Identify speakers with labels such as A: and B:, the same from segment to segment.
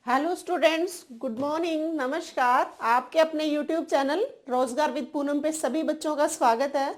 A: Hello students, good morning, नमस्कार। आपके अपने यूट्यूब चैनल रोजगार विद पूनम पे सभी बच्चों का स्वागत है।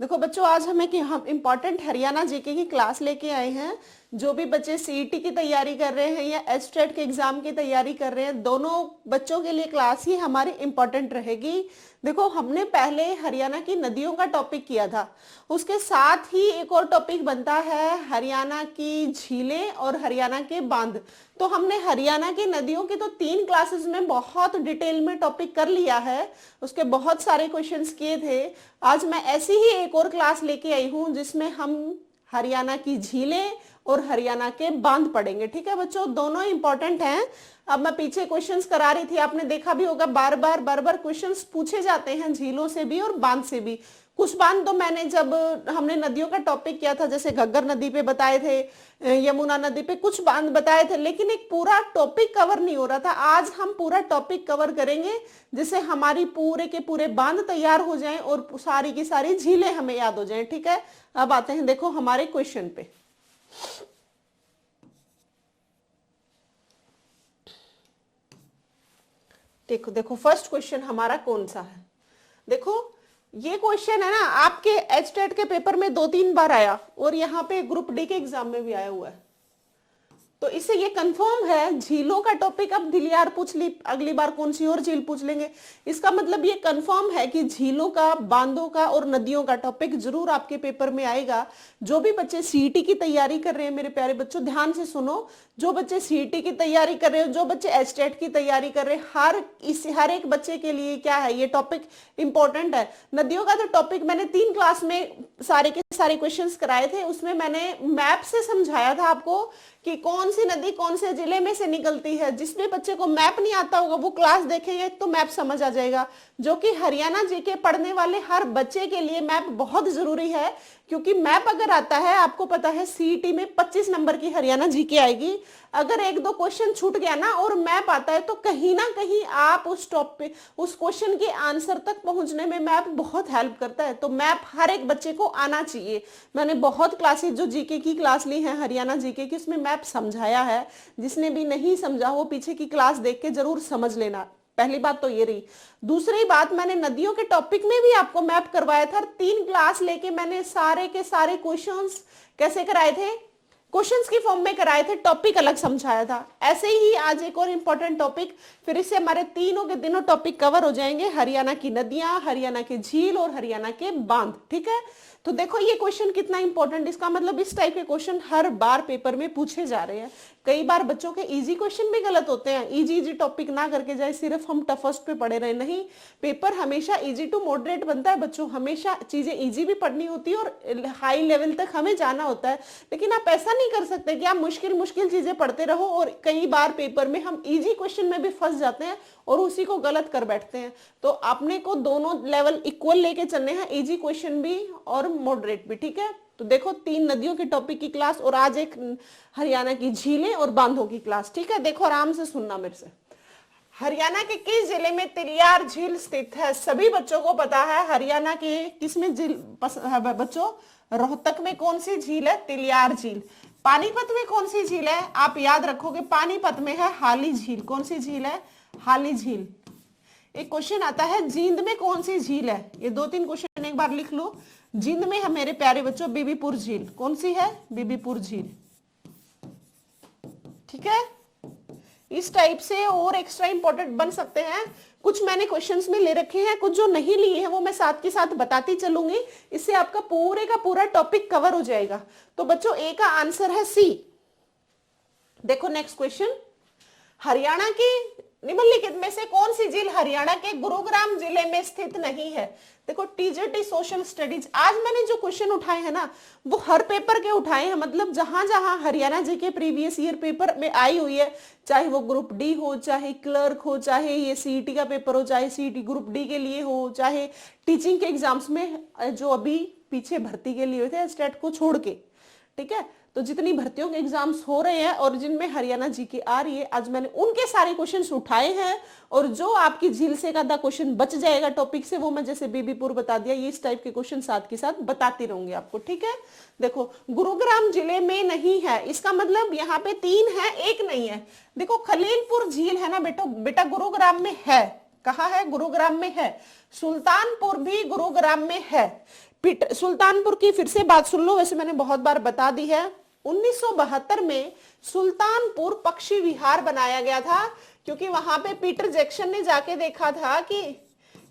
A: देखो बच्चों, आज हम इम्पॉर्टेंट हरियाणा जीके की क्लास लेके आए हैं। जो भी बच्चे सीईटी की तैयारी कर रहे हैं या एचटेट के एग्जाम की तैयारी कर रहे हैं, दोनों बच्चों के लिए क्लास ही हमारी इम्पॉर्टेंट रहेगी। देखो, हमने पहले हरियाणा की नदियों का टॉपिक किया था, उसके साथ ही एक और टॉपिक बनता है हरियाणा की झीलें और हरियाणा के बांध। तो हमने हरियाणा की नदियों की तो 3 क्लासेस में बहुत डिटेल में टॉपिक कर लिया है, उसके बहुत सारे क्वेश्चंस किए थे। आज मैं ऐसी ही एक और क्लास लेके आई हूं जिसमें हम हरियाणा की झीलें और हरियाणा के बांध पढ़ेंगे। ठीक है बच्चों, दोनों इंपॉर्टेंट हैं। अब मैं पीछे क्वेश्चंस करा रही थी, आपने देखा भी होगा, बार बार क्वेश्चंस पूछे जाते हैं झीलों से भी और बांध से भी। कुछ बांध तो मैंने जब हमने नदियों का टॉपिक किया था, जैसे घग्गर नदी पे बताए थे, यमुना नदी पे कुछ बांध बताए थे, लेकिन एक पूरा टॉपिक कवर नहीं हो रहा था। आज हम पूरा टॉपिक कवर करेंगे जिससे हमारी पूरे के पूरे बांध तैयार हो जाएं और सारी की सारी झीलें हमें याद हो जाएं। ठीक है, अब आते हैं देखो हमारे क्वेश्चन पे। देखो देखो फर्स्ट क्वेश्चन हमारा कौन सा है। देखो, ये क्वेश्चन है ना, आपके एचटेट के पेपर में 2-3 बार आया और यहाँ पे ग्रुप डी के एग्जाम में भी आया हुआ है। तो इससे ये कंफर्म है, झीलों का टॉपिक अब दिलियार पूछ ली, अगली बार कौन सी और झील पूछ लेंगे। इसका मतलब ये कंफर्म है कि झीलों का, बांधों का और नदियों का टॉपिक जरूर आपके पेपर में आएगा। जो भी बच्चे सीईटी की तैयारी कर रहे हैं, मेरे प्यारे बच्चों ध्यान से सुनो, जो बच्चे सीईटी की तैयारी कर रहे हो, जो बच्चे एचटेट की तैयारी कर रहे हैं, हर एक बच्चे के लिए क्या है, ये टॉपिक इंपॉर्टेंट है। नदियों का तो टॉपिक मैंने 3 क्लास में सारे के सारे क्वेश्चंस कराए थे, उसमें मैंने मैप से समझाया था आपको कि कौन सी नदी कौन से जिले में से निकलती है। जिस भी बच्चे को मैप नहीं आता होगा वो क्लास देखेंगे तो मैप समझ आ जाएगा। जो कि हरियाणा जीके पढ़ने वाले हर बच्चे के लिए मैप बहुत जरूरी है, क्योंकि मैप अगर आता है, आपको पता है सीईटी में 25 नंबर की हरियाणा जीके आएगी। अगर 1-2 क्वेश्चन छूट गया ना और मैप आता है तो कहीं ना कहीं आप उस टॉपिक, उस क्वेश्चन के आंसर तक पहुंचने में मैप बहुत हेल्प करता है। तो मैप हर एक बच्चे को आना चाहिए। मैंने बहुत क्लासेस जो जीके की क्लास ली है हरियाणा जीके की, उसमें मैप समझाया है। जिसने भी नहीं समझा वो पीछे की क्लास देख के जरूर समझ लेना। पहली बात तो ये रही। दूसरी बात, मैंने नदियों के टॉपिक में भी आपको मैप करवाया था। 3 क्लास लेके मैंने सारे के सारे क्वेश्चंस कैसे कराए थे, क्वेश्चंस की फॉर्म में कराए थे, टॉपिक अलग समझाया था। ऐसे ही आज एक और इंपॉर्टेंट टॉपिक, फिर इससे हमारे तीनों के तीनों टॉपिक कवर हो जाएंगे, हरियाणा की नदियां, हरियाणा के झील और हरियाणा के बांध। ठीक है, तो देखो ये क्वेश्चन कितना इंपॉर्टेंट, इसका मतलब इस टाइप के क्वेश्चन हर बार पेपर में पूछे जा रहे हैं। कई बार बच्चों के इजी क्वेश्चन भी गलत होते हैं। इजी टॉपिक ना करके जाए सिर्फ हम टफेस्ट पे पढ़े रहे, नहीं, पेपर हमेशा इजी टू मॉडरेट बनता है बच्चों। हमेशा चीजें इजी भी पढ़नी होती है और हाई लेवल तक हमें जाना होता है। लेकिन आप ऐसा नहीं कर सकते कि आप मुश्किल मुश्किल चीजें पढ़ते रहो और कई बार पेपर में हम इजी क्वेश्चन में भी फंस जाते हैं और उसी को गलत कर बैठते हैं। तो आपने को दोनों लेवल इक्वल लेके चलने हैं, इजी क्वेश्चन भी और मॉडरेट भी। ठीक है, तो देखो 3 नदियों के टॉपिक की क्लास और आज एक हरियाणा की झीलें और बांधों की क्लास। ठीक है, देखो आराम से सुनना मेरे से। हरियाणा के किस जिले में तिलियार झील स्थित है? सभी बच्चों को पता है हरियाणा के किसमें झील बच्चों, रोहतक में कौन सी झील है? तिलियार झील। पानीपत में कौन सी झील है? आप याद रखोगे, पानीपत में है हाली झील। कौन सी झील है? हाली झील। एक क्वेश्चन आता है जींद में कौन सी झील है? ये 2-3 क्वेश्चन एक बार लिख लो। जींद में है मेरे प्यारे बच्चों बीबीपुर झील। कौन सी है? बीबीपुर झील। ठीक है, इस टाइप से और एक्स्ट्रा इंपॉर्टेंट बन सकते हैं। कुछ मैंने क्वेश्चंस में ले रखे हैं, कुछ जो नहीं लिए हैं वो मैं साथ के साथ बताती चलूंगी। इससे आपका पूरे का पूरा टॉपिक कवर हो जाएगा। तो बच्चों ए का आंसर है सी। देखो नेक्स्ट क्वेश्चन, हरियाणा की निम्नलिखित में से कौन सी झील हरियाणा के गुरुग्राम जिले में स्थित नहीं है? देखो टीजीटी सोशल स्टडीज, आज मैंने जो क्वेश्चन उठाए हैं ना वो हर पेपर के उठाए हैं। मतलब जहां जहां हरियाणा जी के प्रीवियस ईयर पेपर में आई हुई है, चाहे वो ग्रुप डी हो, चाहे क्लर्क हो, चाहे ये सीईटी का पेपर हो, चाहे सीईटी ग्रुप डी के लिए हो, चाहे टीचिंग के एग्जाम्स में जो अभी पीछे भर्ती के लिए हुए थे स्टेट को छोड़ के। ठीक है, तो जितनी भर्तियों के एग्जाम्स हो रहे हैं और जिनमें हरियाणा जीके आ रही है, आज मैंने उनके सारे क्वेश्चंस उठाए हैं, और जो आपकी झील से एक आधा क्वेश्चन बच जाएगा टॉपिक से, वो मैं जैसे बीबीपुर बता दिया, ये इस टाइप के क्वेश्चन साथ के साथ बताती रहूंगी आपको, ठीक है। देखो गुरुग्राम जिले में नहीं है, इसका मतलब यहाँ पे 3 है, 1 नहीं है। देखो खलीलपुर झील है ना बेटा गुरुग्राम में है। कहा है? गुरुग्राम में है। सुल्तानपुर भी गुरुग्राम में है। सुल्तानपुर की फिर से बात सुन लो, वैसे मैंने बहुत बार बता दी है। 1972 में सुल्तानपुर पक्षी विहार बनाया गया था, क्योंकि वहां पे पीटर जैक्सन ने जाके देखा था कि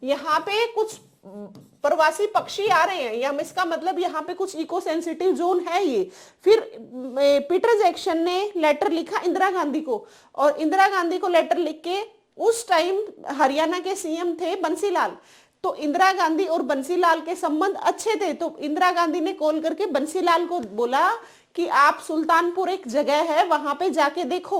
A: यहाँ पे कुछ प्रवासी पक्षी आ रहे हैं, या इसका मतलब यहाँ पे कुछ इको सेंसिटिव जोन है ये। फिर पीटर जैक्सन ने लेटर लिखा इंदिरा गांधी को, और इंदिरा गांधी को लेटर लिख के, उस टाइम हरियाणा के सीएम थे बंसीलाल, तो इंदिरा गांधी और बंसीलाल के संबंध अच्छे थे, तो इंदिरा गांधी ने कॉल करके बंसीलाल को बोला कि आप सुल्तानपुर एक जगह है, वहां पे जाके देखो,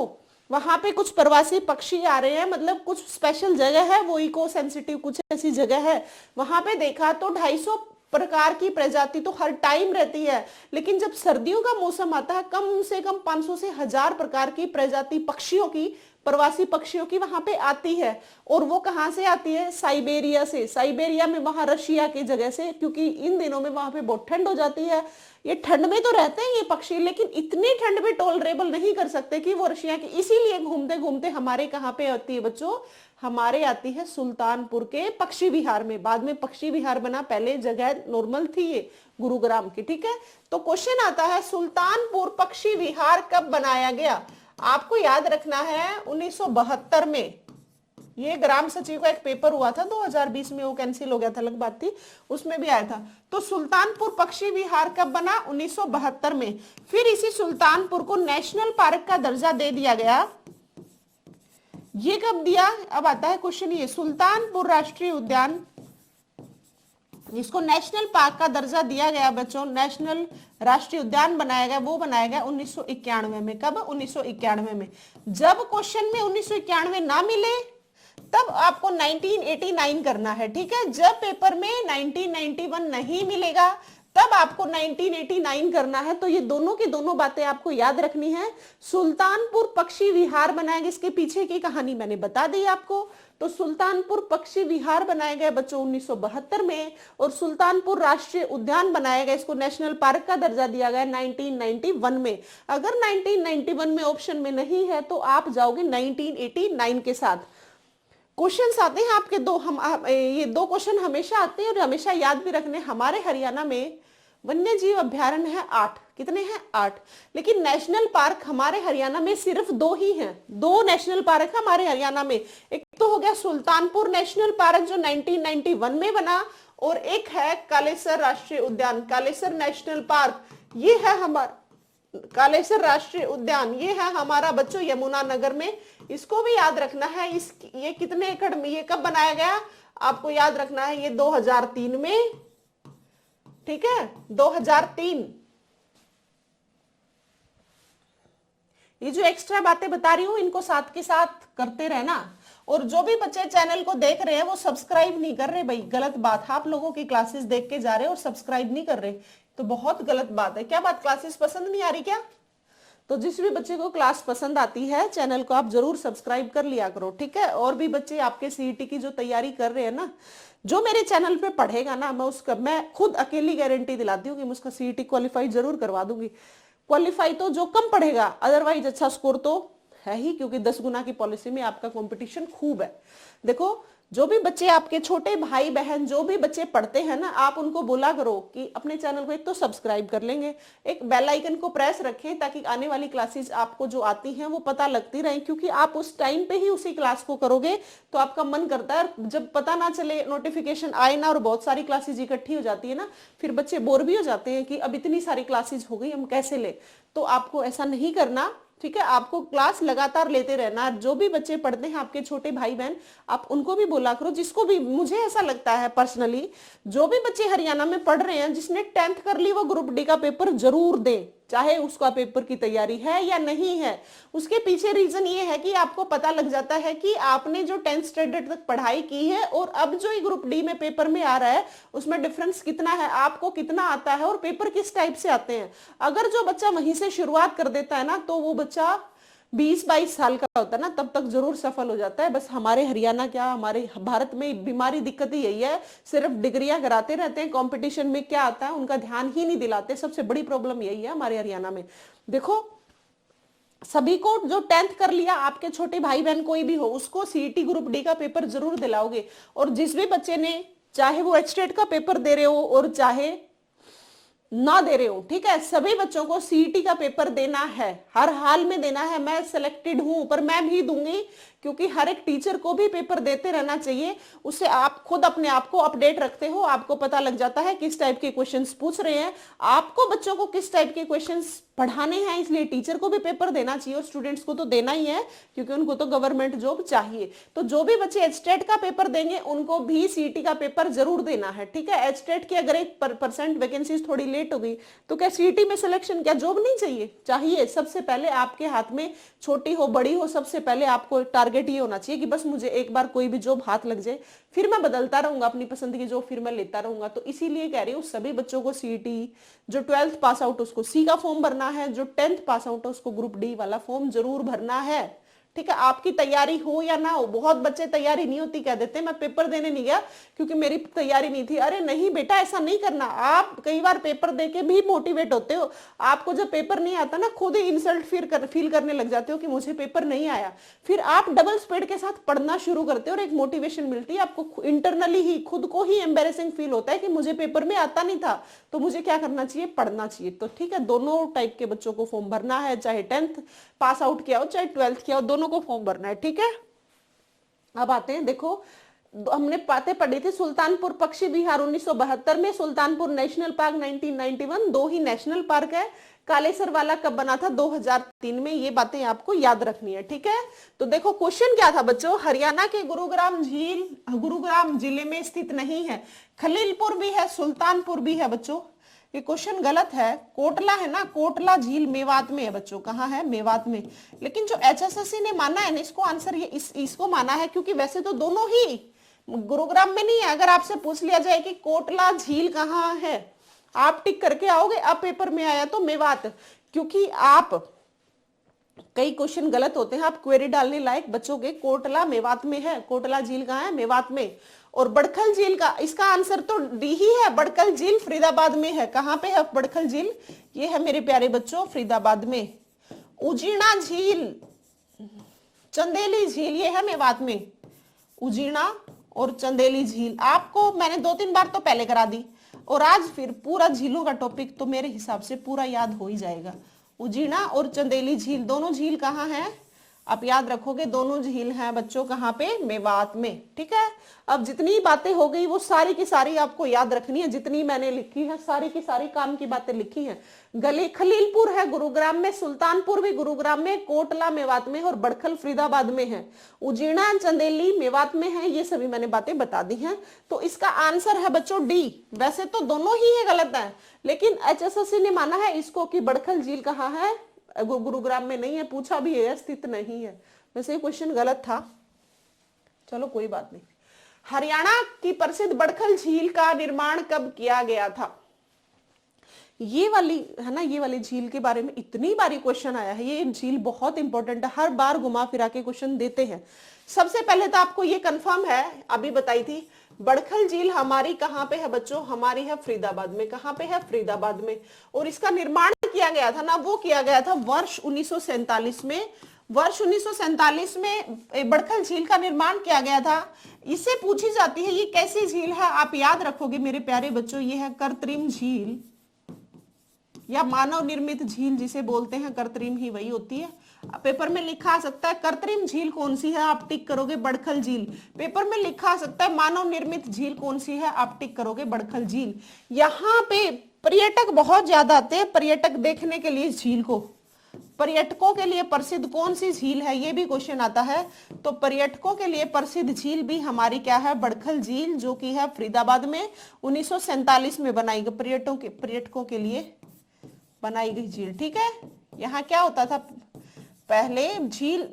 A: वहां पे कुछ प्रवासी पक्षी आ रहे हैं, मतलब कुछ स्पेशल जगह है, वो इको सेंसिटिव कुछ ऐसी जगह है। वहां पे देखा तो 250 प्रकार की प्रजाति तो हर टाइम रहती है, लेकिन जब सर्दियों का मौसम आता है, कम से कम 500 से 1000 प्रकार की प्रजाति पक्षियों की, प्रवासी पक्षियों की वहां पे आती है। और वो कहां से आती है? साइबेरिया से। साइबेरिया में, वहां रशिया की जगह से, क्योंकि इन दिनों में वहां पे बहुत ठंड हो जाती है। ये ठंड में तो रहते हैं ये पक्षी, लेकिन इतनी ठंड में टॉलरेबल नहीं कर सकते कि वो रशिया की, इसीलिए घूमते घूमते हमारे कहाँ पे आती है बच्चों? हमारे आती है सुल्तानपुर के पक्षी विहार में। बाद में पक्षी विहार बना, पहले जगह नॉर्मल थी ये गुरुग्राम की, ठीक है। तो क्वेश्चन आता है सुल्तानपुर पक्षी विहार कब बनाया गया? आपको याद रखना है 1972 में। ये ग्राम सचिव का एक पेपर हुआ था 2020 में, वो कैंसिल हो गया था, अलग बात थी, उसमें भी आया था। तो सुल्तानपुर पक्षी विहार कब बना? 1972 में। फिर इसी सुल्तानपुर को नेशनल पार्क का दर्जा दे दिया गया। ये कब दिया? अब आता है क्वेश्चन, ये सुल्तानपुर राष्ट्रीय उद्यान, इसको नेशनल पार्क का दर्जा दिया गया बच्चों, नेशनल राष्ट्रीय उद्यान बनाया गया, वो बनाया गया 1991 में। कब? 1991 में। जब क्वेश्चन में 1991 ना मिले, तब आपको 1989 करना है, ठीक है। जब पेपर में 1991 नहीं मिलेगा, तब आपको 1989 करना है। तो ये दोनों की दोनों बातें आपको याद रखनी है। सुल्तानपुर पक्षी विहार बनाया गया, इसके पीछे की कहानी मैंने बता दी आपको। तो सुल्तानपुर पक्षी विहार बनाया गया बच्चों 1972 में, और सुल्तानपुर राष्ट्रीय उद्यान बनाया गया, इसको नेशनल पार्क का दर्जा दिया गया 1991 में। अगर 1991 में ऑप्शन में नहीं है, तो आप जाओगे 1989 के साथ। क्वेश्चंस आते हैं आपके दो, ये 2 क्वेश्चन हमेशा आते हैं और हमेशा याद भी रखने। हमारे हरियाणा में वन्य जीव अभ्यारण्य है 8। कितने हैं? 8। लेकिन नेशनल पार्क हमारे हरियाणा में सिर्फ 2 ही हैं। 2 नेशनल पार्क हमारे हरियाणा में। एक तो हो गया सुल्तानपुर नेशनल पार्क जो 1991 में बना, और एक है कालेसर राष्ट्रीय उद्यान, कालेसर नेशनल पार्क। ये है हमारा कालेसर राष्ट्रीय उद्यान, ये है हमारा बच्चों यमुनानगर में। इसको भी याद रखना है। ये कितने एकड़ में, ये कब बनाया गया? आपको याद रखना है, ये 2003 में, ठीक है, 2003। ये जो एक्स्ट्रा बातें बता रही हूं, इनको साथ के साथ करते रहना। और जो भी बच्चे चैनल को देख रहे हैं वो सब्सक्राइब नहीं कर रहे, भाई गलत बात। आप लोगों की क्लासेस देख के जा रहे हो और सब्सक्राइब नहीं कर रहे, तो बहुत गलत बात है। क्या बात, क्लासेस पसंद नहीं आ रही क्या? तो जिस भी बच्चे को क्लास पसंद आती है, चैनल को आप जरूर सब्सक्राइब कर लिया करो, ठीक है। और भी बच्चे आपके सीईटी की जो तैयारी कर रहे हैं ना, जो मेरे चैनल पे पढ़ेगा ना, मैं खुद अकेली गारंटी दिलाती हूँ कि मैं उसका सीईटी क्वालिफाई जरूर करवा दूंगी। क्वालिफाई तो जो कम पढ़ेगा, अदरवाइज अच्छा स्कोर तो है ही, क्योंकि 10 गुना की पॉलिसी में आपका कंपटीशन खूब है। देखो, जो भी बच्चे आपके छोटे भाई बहन, जो भी बच्चे पढ़ते हैं ना, आप उनको बोला करो कि अपने चैनल को एक तो सब्सक्राइब कर लेंगे, एक बेल आइकन को प्रेस रखें, ताकि आने वाली क्लासेस आपको जो आती हैं वो पता लगती रहे। क्योंकि आप उस टाइम पे ही उसी क्लास को करोगे तो आपका मन करता है, जब पता ना चले, नोटिफिकेशन आए ना और बहुत सारी क्लासेज इकट्ठी हो जाती है ना, फिर बच्चे बोर भी हो जाते हैं कि अब इतनी सारी क्लासेज हो गई, हम कैसे ले। तो आपको ऐसा नहीं करना, ठीक है। आपको क्लास लगातार लेते रहना। जो भी बच्चे पढ़ते हैं आपके छोटे भाई बहन, आप उनको भी बोला करो। जिसको भी, मुझे ऐसा लगता है पर्सनली, जो भी बच्चे हरियाणा में पढ़ रहे हैं, जिसने 10th कर ली, वो ग्रुप डी का पेपर जरूर दे, चाहे उसका पेपर की तैयारी है या नहीं है। उसके पीछे रीजन ये है कि आपको पता लग जाता है कि आपने जो 10th स्टैंडर्ड तक पढ़ाई की है और अब जो ग्रुप डी में पेपर में आ रहा है उसमें डिफरेंस कितना है, आपको कितना आता है और पेपर किस टाइप से आते हैं। अगर जो बच्चा वहीं से शुरुआत कर देता है ना तो वो बच्चा 20-22 साल का होता है ना तब तक जरूर सफल हो जाता है। बस हमारे हरियाणा क्या हमारे भारत में बीमारी दिक्कत ही यही है, सिर्फ डिग्रियां कराते रहते हैं, कंपटीशन में क्या आता है उनका ध्यान ही नहीं दिलाते। सबसे बड़ी प्रॉब्लम यही है हमारे हरियाणा में। देखो सभी को जो 10th कर लिया, आपके छोटे भाई बहन कोई भी हो, उसको सीईटी ग्रुप डी का पेपर जरूर दिलाओगे। और जिस भी बच्चे ने, चाहे वो एचटेट का पेपर दे रहे हो और चाहे ना दे रहे हो, ठीक है, सभी बच्चों को सीईटी का पेपर देना है, हर हाल में देना है। मैं सिलेक्टेड हूं पर मैं भी दूंगी, क्योंकि हर एक टीचर को भी पेपर देते रहना चाहिए। उससे आप खुद अपने आप को अपडेट रखते हो, आपको पता लग जाता है किस टाइप के क्वेश्चंस पूछ रहे हैं, आपको बच्चों को किस टाइप के क्वेश्चंस पढ़ाने हैं। इसलिए टीचर को भी पेपर देना चाहिए और स्टूडेंट्स को तो देना ही है, क्योंकि उनको तो गवर्नमेंट जॉब चाहिए। तो जो भी बच्चे एचटेट का पेपर देंगे उनको भी सीईटी का पेपर जरूर देना है, ठीक है। एचटेट की अगर 1% वैकेंसीज थोड़ी लेट हो गई तो क्या सीईटी में सिलेक्शन, क्या जॉब नहीं चाहिए? चाहिए। सबसे पहले आपके हाथ में, छोटी हो बड़ी हो, सबसे पहले आपको टारगेट ये होना चाहिए कि बस मुझे एक बार कोई भी जॉब हाथ लग जाए, फिर मैं बदलता रहूंगा अपनी पसंद की जॉब, फिर मैं लेता रहूंगा। तो इसीलिए कह रही हूँ सभी बच्चों को सीईटी, जो 12th पास आउट उसको सी का फॉर्म भरना है, जो 10th पास आउट है उसको ग्रुप डी वाला फॉर्म जरूर भरना है, ठीक है। आपकी तैयारी हो या ना हो, बहुत बच्चे तैयारी नहीं होती कह देते हैं मैं पेपर देने नहीं गया क्योंकि मेरी तैयारी नहीं थी। अरे नहीं बेटा, ऐसा नहीं करना। आप कई बार पेपर देके भी मोटिवेट होते हो, आपको जब पेपर नहीं आता ना खुद ही इंसल्ट फील करने लग जाते हो कि मुझे पेपर नहीं आया, फिर आप डबल स्पीड के साथ पढ़ना शुरू करते हो और एक मोटिवेशन मिलती है आपको, इंटरनली ही खुद को ही एम्बेरेसिंग फील होता है कि मुझे पेपर में आता नहीं था, तो मुझे क्या करना चाहिए, पढ़ना चाहिए। तो ठीक है, दोनों टाइप के बच्चों को फॉर्म भरना है, चाहे 10th पास आउट किया हो चाहे 12th किया हो, दोनों को फॉर्म भरना है, ठीक है। अब आते हैं, देखो हमने बातें पढ़ी थी सुल्तानपुर पक्षी विहार 1972 में, सुल्तानपुर नेशनल पार्क 1991, 2 ही नेशनल पार्क है। कालेसर वाला कब बना था, 2003 में। ये बातें आपको याद रखनी है, ठीक है। तो देखो क्वेश्चन क्या था बच्चों, हरियाणा के गुरुग्राम झील गुरुग्राम जिले में स्थित नहीं है, खलीलपुर भी है, सुल्तानपुर भी है बच्चों। ये क्वेश्चन गलत है, कोटला है ना, कोटला झील मेवात में है बच्चों, कहाँ है, मेवात में। लेकिन जो एचएसएससी ने माना है ना इसको आंसर, ये इसको माना है, क्योंकि वैसे तो दोनों ही गुरुग्राम में नहीं है। अगर आपसे पूछ लिया जाए कि कोटला झील कहाँ है, आप टिक करके आओगे। अब पेपर में आया तो मेवात, क्योंकि आप कई क्वेश्चन गलत होते हैं, आप क्वेरी डालने लायक बचोगे। कोटला मेवात में है, कोटला झील कहाँ है, मेवात में। और बड़खल झील का, इसका आंसर तो डी ही है, बड़खल झील फरीदाबाद में है। कहां पे है बड़खल झील, ये है मेरे प्यारे बच्चों फरीदाबाद में। उजीना झील, चंदेली झील, ये है मेवात में। उजीना और चंदेली झील आपको मैंने 2-3 बार तो पहले करा दी, और आज फिर पूरा झीलों का टॉपिक तो मेरे हिसाब से पूरा याद हो ही जाएगा। उजीना और चंदेली झील, दोनों झील कहाँ हैं, आप याद रखोगे, दोनों झील हैं बच्चों कहाँ पे, मेवात में, ठीक है। अब जितनी बातें हो गई वो सारी की सारी आपको याद रखनी है, जितनी मैंने लिखी है सारी की सारी काम की बातें लिखी हैं। गली खलीलपुर है गुरुग्राम में, सुल्तानपुर भी गुरुग्राम में, कोटला मेवात में और बड़खल फरीदाबाद में है, उजीना चंदेली मेवात में है। ये सभी मैंने बातें बता दी हैं। तो इसका आंसर है बच्चों डी। वैसे तो दोनों ही है गलत है, लेकिन एचएसएससी ने माना है इसको कि बड़खल झील कहाँ है, गुरुग्राम में नहीं है, पूछा भी है, स्थित नहीं है। वैसे क्वेश्चन गलत था, चलो कोई बात नहीं। हरियाणा की प्रसिद्ध बड़खल झील का निर्माण कब किया गया था, ये वाली है ना, ये वाली झील के बारे में इतनी बारी क्वेश्चन आया है। ये झील बहुत इंपॉर्टेंट है, हर बार घुमा फिरा के क्वेश्चन देते हैं। सबसे पहले तो आपको ये कंफर्म है, अभी बताई थी, बड़खल झील हमारी कहाँ पे है बच्चों, हमारी है फरीदाबाद में। कहाँ पे है, फरीदाबाद में। और इसका निर्माण किया गया था ना, वो किया गया था वर्ष 1947 में। वर्ष 1947 में बड़खल झील का निर्माण किया गया था। इससे पूछी जाती है ये कैसी झील है, आप याद रखोगे मेरे प्यारे बच्चों, ये है कृत्रिम झील या मानव निर्मित झील जिसे बोलते हैं, कृत्रिम ही वही होती है। पेपर में लिखा आ सकता है कृत्रिम झील कौन सी है, आप टिक करोगे बड़खल झील। पेपर में लिखा आ सकता है मानव निर्मित झील कौन सी है, आप टिक करोगे बड़खल झील। यहाँ पे पर्यटक बहुत ज्यादा आते हैं, पर्यटक देखने के लिए झील को। पर्यटकों के लिए प्रसिद्ध कौन सी झील है, ये भी क्वेश्चन आता है। तो पर्यटकों के लिए प्रसिद्ध झील भी हमारी क्या है, बड़खल झील, जो कि है फरीदाबाद में। 1947 में बनाई गई पर्यटकों के लिए बनाई गई झील। ठीक है, यहाँ क्या होता था पहले, झील,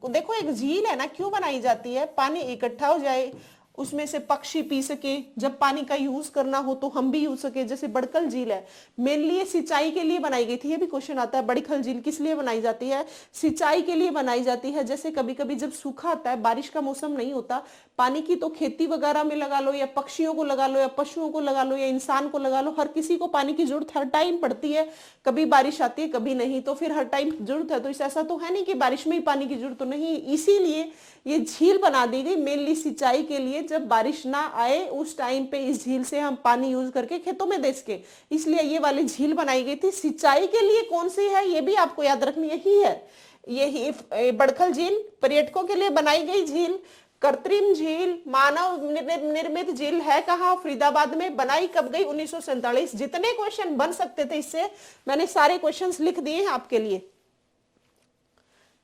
A: देखो एक झील है ना, क्यों बनाई जाती है, पानी इकट्ठा हो जाए, उसमें से पक्षी पी सके, जब पानी का यूज करना हो तो हम भी यूज सके। जैसे बड़खल झील है, मेनली ये सिंचाई के लिए बनाई गई थी। ये भी क्वेश्चन आता है, बड़खल झील किस लिए बनाई जाती है, सिंचाई के लिए बनाई जाती है। जैसे कभी कभी जब सूखा आता है, बारिश का मौसम नहीं होता पानी की, तो खेती वगैरह में लगा लो, या पक्षियों को लगा लो, या पशुओं को लगा लो, या इंसान को लगा लो, हर किसी को पानी की जरूरत हर टाइम पड़ती है। कभी बारिश आती है कभी नहीं, तो फिर हर टाइम जरूरत है। तो इस ऐसा तो है नहीं कि बारिश में ही पानी की जरूरत तो नहीं, इसीलिए ये झील बना दी गई मेनली सिंचाई के लिए। जब बारिश ना आए उस टाइम पे इस झील से हम पानी यूज करके खेतों में दे सके, इसलिए ये वाली झील बनाई गई थी। सिंचाई के लिए कौन सी है, ये भी आपको याद रखनी यही है, यही बड़खल झील पर्यटकों के लिए बनाई गई झील। कृत्रिम झील, मानव निर्मित झील है कहाँ, फरीदाबाद में। बनाई कब गई, 1947। जितने क्वेश्चन बन सकते थे इससे मैंने सारे क्वेश्चंस लिख दिए हैं आपके लिए।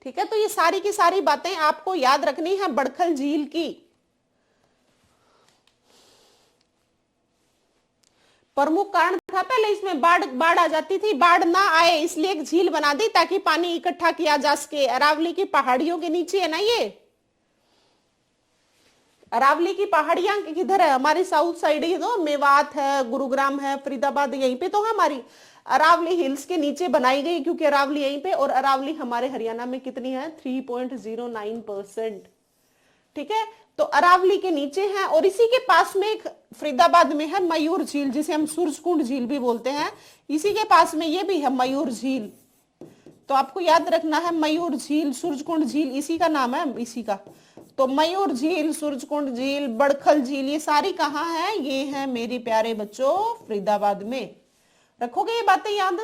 A: ठीक है, तो ये सारी की सारी बातें आपको याद रखनी है बड़खल झील की। प्रमुख कारण था पहले इसमें बाढ़ आ जाती थी, बाढ़ ना आए इसलिए एक झील बना दी ताकि पानी इकट्ठा किया जा सके। अरावली की पहाड़ियों के नीचे है ना ये, अरावली की पहाड़ियां किधर है, हमारी साउथ साइड ही तो, मेवात है, गुरुग्राम है, फरीदाबाद, यहीं पे तो है हमारी। अरावली हिल्स के नीचे बनाई गई क्योंकि अरावली यहीं पे, और अरावली हमारे हरियाणा में कितनी है, 3.09%। ठीक है, तो अरावली के नीचे है, और इसी के पास में एक फरीदाबाद में है मयूर झील, जिसे हम सूरजकुंड झील भी बोलते हैं। इसी के पास में ये भी है मयूर झील, तो आपको याद रखना है मयूर झील, सूरजकुंड झील इसी का नाम है, इसी का। तो मयूर झील, सूरजकुंड झील, बड़खल झील, ये सारी कहाँ है, ये है मेरे प्यारे बच्चों फरीदाबाद में। रखोगे ये बातें याद।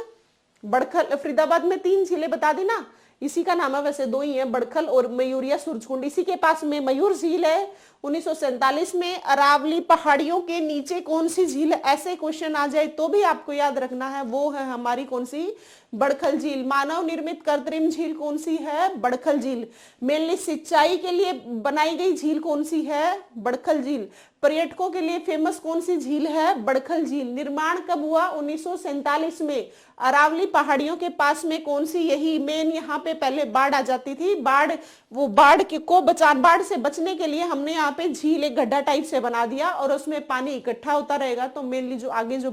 A: बड़खल, फरीदाबाद में 3 झीलें बता दी ना, इसी का नाम है, वैसे 2 ही है, बड़खल और मयूरिया सूरजकुंड। इसी के पास में मयूर झील है। 1947 में अरावली पहाड़ियों के नीचे कौन सी झील है, ऐसे क्वेश्चन आ जाए तो भी आपको याद रखना है, वो है हमारी कौन सी, बड़खल झील। मानव निर्मित कृत्रिम झील कौन सी है, बड़खल झील। मेनली सिंचाई के लिए बनाई गई झील कौन सी है, बड़खल झील। पर्यटकों के लिए फेमस कौन सी झील है, बड़खल झील। निर्माण कब हुआ, 1947 में। अरावली पहाड़ियों के पास में कौन सी, यही मेन, यहाँ पे पहले बाढ़ आ जाती थी, बाढ़, वो बाढ़ को बाढ़ से बचने के लिए हमने यहाँ पे झील एक गड्ढा टाइप से बना दिया, और उसमें पानी इकट्ठा होता रहेगा। तो मेनली जो आगे जो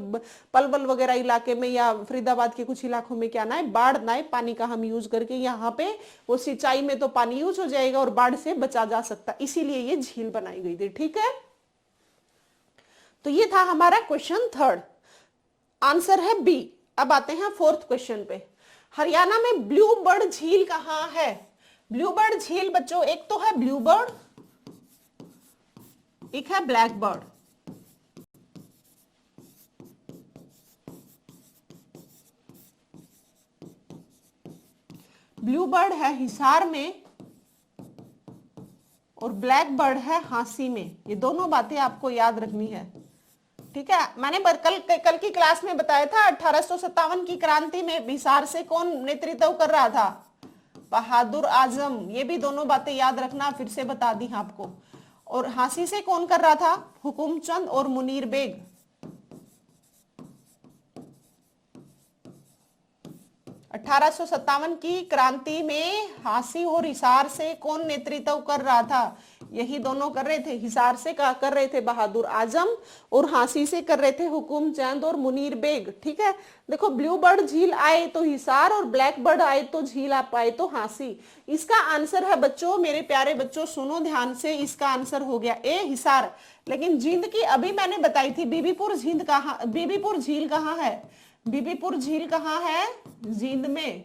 A: पलवल वगैरह इलाके में या फरीदाबाद के कुछ इलाकों में क्या ना है, बाढ़ ना आए, पानी का हम यूज करके यहाँ पे वो सिंचाई में तो पानी यूज हो जाएगा और बाढ़ से बचा जा सकता, इसीलिए ये झील बनाई गई थी। ठीक है, तो ये था हमारा क्वेश्चन 3, आंसर है बी। अब आते हैं 4th क्वेश्चन पे। हरियाणा में ब्लू बर्ड झील कहां है, ब्लू बर्ड झील बच्चों, एक तो है ब्लू बर्ड, एक है ब्लैक बर्ड। ब्लू बर्ड है हिसार में और ब्लैक बर्ड है हांसी में। ये दोनों बातें आपको याद रखनी है। ठीक है, मैंने कल की क्लास में बताया था 1857 की क्रांति में हिसार से कौन नेतृत्व कर रहा था, बहादुर आजम। ये भी दोनों बातें याद रखना, फिर से बता दी आपको। और हांसी से कौन कर रहा था, हुकुमचंद और मुनीर बेग। 1857 की क्रांति में हांसी और हिसार से कौन नेतृत्व कर रहा था, यही दोनों कर रहे थे। हिसार से कर रहे थे बहादुर आजम, और हांसी से कर रहे थे हुकुमचंद और मुनीर बेग। ठीक है, देखो ब्लू बर्ड झील आए तो हिसार, और ब्लैक बर्ड आए तो झील आप आए तो हांसी। इसका आंसर है बच्चों, मेरे प्यारे बच्चों सुनो ध्यान से, इसका आंसर हो गया ए हिसार। लेकिन जींद की अभी मैंने बताई थी, बीबीपुर झील कहाँ, बीबीपुर झील कहाँ है, बीबीपुर झील कहाँ है, जींद में।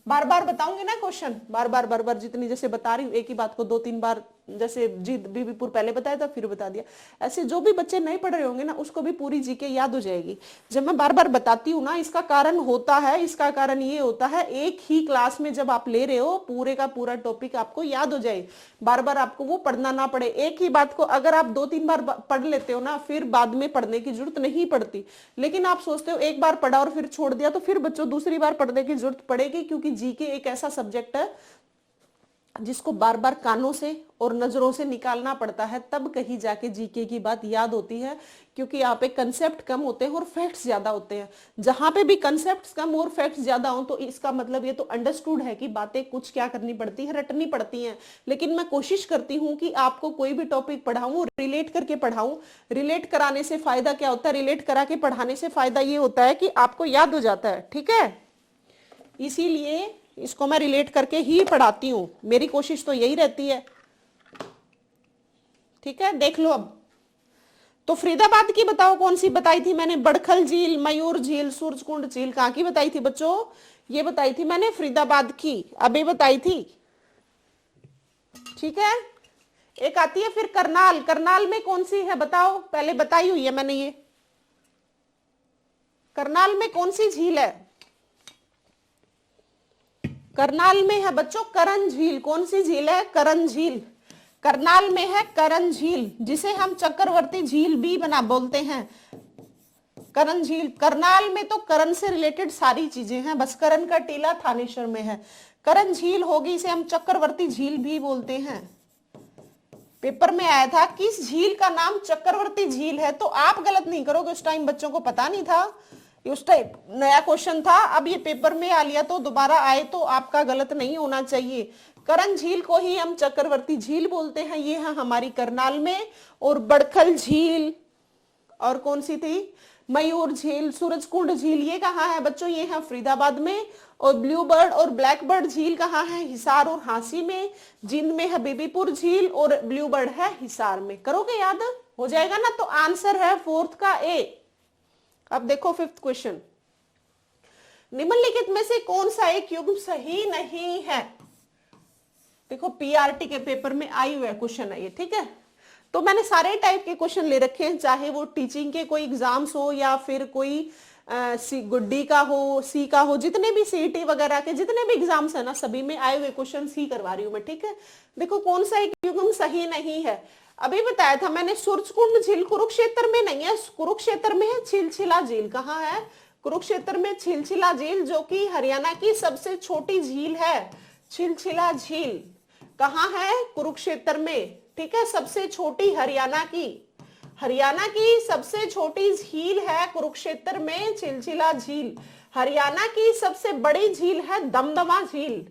A: बार बार बताऊंगी ना क्वेश्चन, बार बार जितनी जैसे बता रही हूँ, एक ही बात को 2-3 बार, जैसे जी बीबीपुर पहले बताया था फिर बता दिया। ऐसे जो भी बच्चे नहीं पढ़ रहे होंगे ना, उसको भी पूरी जीके याद हो जाएगी जब मैं बार बार बताती हूँ ना। इसका कारण होता है, इसका कारण ये होता है, एक ही क्लास में जब आप ले रहे हो पूरे का पूरा टॉपिक आपको याद हो जाए, बार बार आपको वो पढ़ना ना पड़े। एक ही बात को अगर आप 2-3 बार पढ़ लेते हो ना, फिर बाद में पढ़ने की जरूरत नहीं पड़ती। लेकिन आप सोचते हो एक बार पढ़ा और फिर छोड़ दिया, तो फिर बच्चों दूसरी बार पढ़ने की जरूरत पड़ेगी, क्योंकि जीके एक ऐसा सब्जेक्ट है जिसको बार बार कानों से और नजरों से निकालना पड़ता है, तब कहीं जाके जीके की बात याद होती है, क्योंकि यहाँ पे कंसेप्ट कम होते हैं और फैक्ट्स ज्यादा होते हैं। जहां पे भी कंसेप्ट कम और फैक्ट्स ज्यादा हो तो इसका मतलब ये तो अंडरस्टूड है कि बातें कुछ क्या करनी पड़ती है, रटनी पड़ती हैं। लेकिन मैं कोशिश करती हूँ कि आपको कोई भी टॉपिक पढ़ाऊं रिलेट करके पढ़ाऊं। रिलेट कराने से फायदा क्या होता है, रिलेट करा के पढ़ाने से फायदा ये होता है कि आपको याद हो जाता है, ठीक है। इसीलिए इसको मैं रिलेट करके ही पढ़ाती हूं, मेरी कोशिश तो यही रहती है, ठीक है। देख लो अब तो फरीदाबाद की बताओ कौन सी बताई थी मैंने, बड़खल झील, मयूर झील, सूरजकुंड झील, कहां की बताई थी बच्चों, ये बताई थी मैंने फरीदाबाद की, अभी बताई थी, ठीक है। एक आती है फिर करनाल, करनाल में कौन सी है बताओ, पहले बताई हुई है मैंने ये, करनाल में कौन सी झील है, करनाल में है बच्चों करण झील, कौन सी झील है, करण झील, करनाल में है करण झील, जिसे हम चक्रवर्ती झील भी बना बोलते हैं, करण झील। करनाल में तो करण से रिलेटेड सारी चीजें हैं, बस करण का टीला थानेश्वर में है, करण झील होगी, इसे हम चक्रवर्ती झील भी बोलते हैं। पेपर में आया था किस झील का नाम चक्रवर्ती झील है, तो आप गलत नहीं करोगे, उस टाइम बच्चों को पता नहीं था, उस टाइम नया क्वेश्चन था, अब ये पेपर में आ लिया तो दोबारा आए तो आपका गलत नहीं होना चाहिए। करण झील को ही हम चक्रवर्ती झील बोलते हैं, ये है हमारी करनाल में। और बड़खल झील और कौन सी थी, मयूर झील, सूरजकुंड झील, ये कहाँ है बच्चों, ये है फरीदाबाद में। और ब्लू बर्ड और ब्लैक बर्ड झील कहाँ है, हिसार और हांसी में। जिंद में है बीबीपुर झील और ब्लू बर्ड है हिसार में। करोगे याद, हो जाएगा ना, तो आंसर है फोर्थ का ए। अब देखो फिफ्थ क्वेश्चन, निम्नलिखित में से कौन सा एक युग्म सही नहीं है। देखो पीआरटी के पेपर में आई हुआ क्वेश्चन है ये, ठीक है। तो मैंने सारे टाइप के क्वेश्चन ले रखे हैं, चाहे वो टीचिंग के कोई एग्जाम्स हो या फिर कोई गुड्डी का हो, सी का हो, जितने भी सीईटी वगैरह के जितने भी एग्जाम्स है ना, सभी में आए हुए क्वेश्चन ही करवा रही हूं मैं, ठीक है। देखो कौन सा एक युग्म सही नहीं है, अभी बताया था मैंने, सूरजकुंड झील कुरुक्षेत्र में नहीं है, कुरुक्षेत्र में है छिलछिला झील। कहाँ है, कुरुक्षेत्र में छिलछिला झील, जो कि हरियाणा की सबसे छोटी झील है। छिलछिला झील कहाँ है, कुरुक्षेत्र में, ठीक है। सबसे छोटी हरियाणा की सबसे छोटी झील है कुरुक्षेत्र में छिलछिला झील। हरियाणा की सबसे बड़ी झील है दमदमा झील।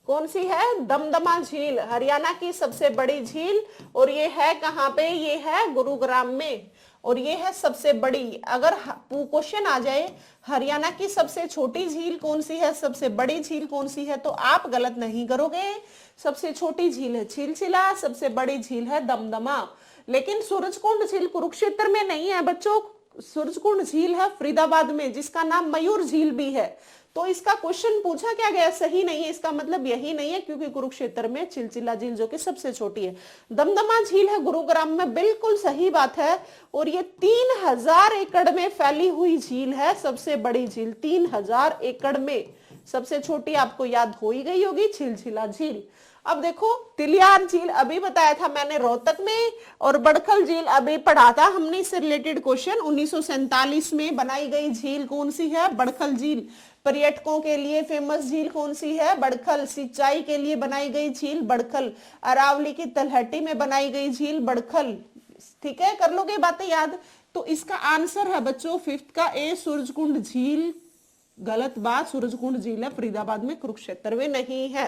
A: कौन सी है, दमदमा झील, हरियाणा की सबसे बड़ी झील। और ये है कहाँ पे, ये है गुरुग्राम में, और ये है सबसे बड़ी। अगर क्वेश्चन आ जाए हरियाणा की सबसे छोटी झील कौन सी है, सबसे बड़ी झील कौन सी है, तो आप गलत नहीं करोगे। सबसे छोटी झील है छिलछिला, सबसे बड़ी झील है दमदमा। लेकिन सूरजकुंड झील कुरुक्षेत्र में नहीं है बच्चों, सूरजकुंड झील है फरीदाबाद में, जिसका नाम मयूर झील भी है। तो इसका क्वेश्चन पूछा क्या गया, सही नहीं है, इसका मतलब यही नहीं है, क्योंकि कुरुक्षेत्र में छिलछिला झील जो कि सबसे छोटी है। दमदमा झील है गुरुग्राम में, बिल्कुल सही बात है। और ये 3000 एकड़ में फैली हुई झील है, सबसे बड़ी झील 3000 एकड़ में। सबसे छोटी आपको याद हो ही गई होगी, छिलछिला झील। अब देखो तिलियार झील अभी बताया था मैंने रोहतक में, और बड़खल झील अभी पढ़ा था हमने, इससे रिलेटेड क्वेश्चन 1947 में बनाई गई झील कौन सी है, बड़खल झील। पर्यटकों के लिए फेमस झील कौन सी है, बड़खल। सिंचाई के लिए बनाई गई झील बड़खल। अरावली की तलहटी में बनाई गई झील बड़खल, ठीक है। कर लोगे बातें याद, तो इसका आंसर है बच्चों फिफ्थ का ए, सूरजकुंड झील। गलत बात, सूरजकुंड झील है फरीदाबाद में, कुरुक्षेत्र में नहीं है।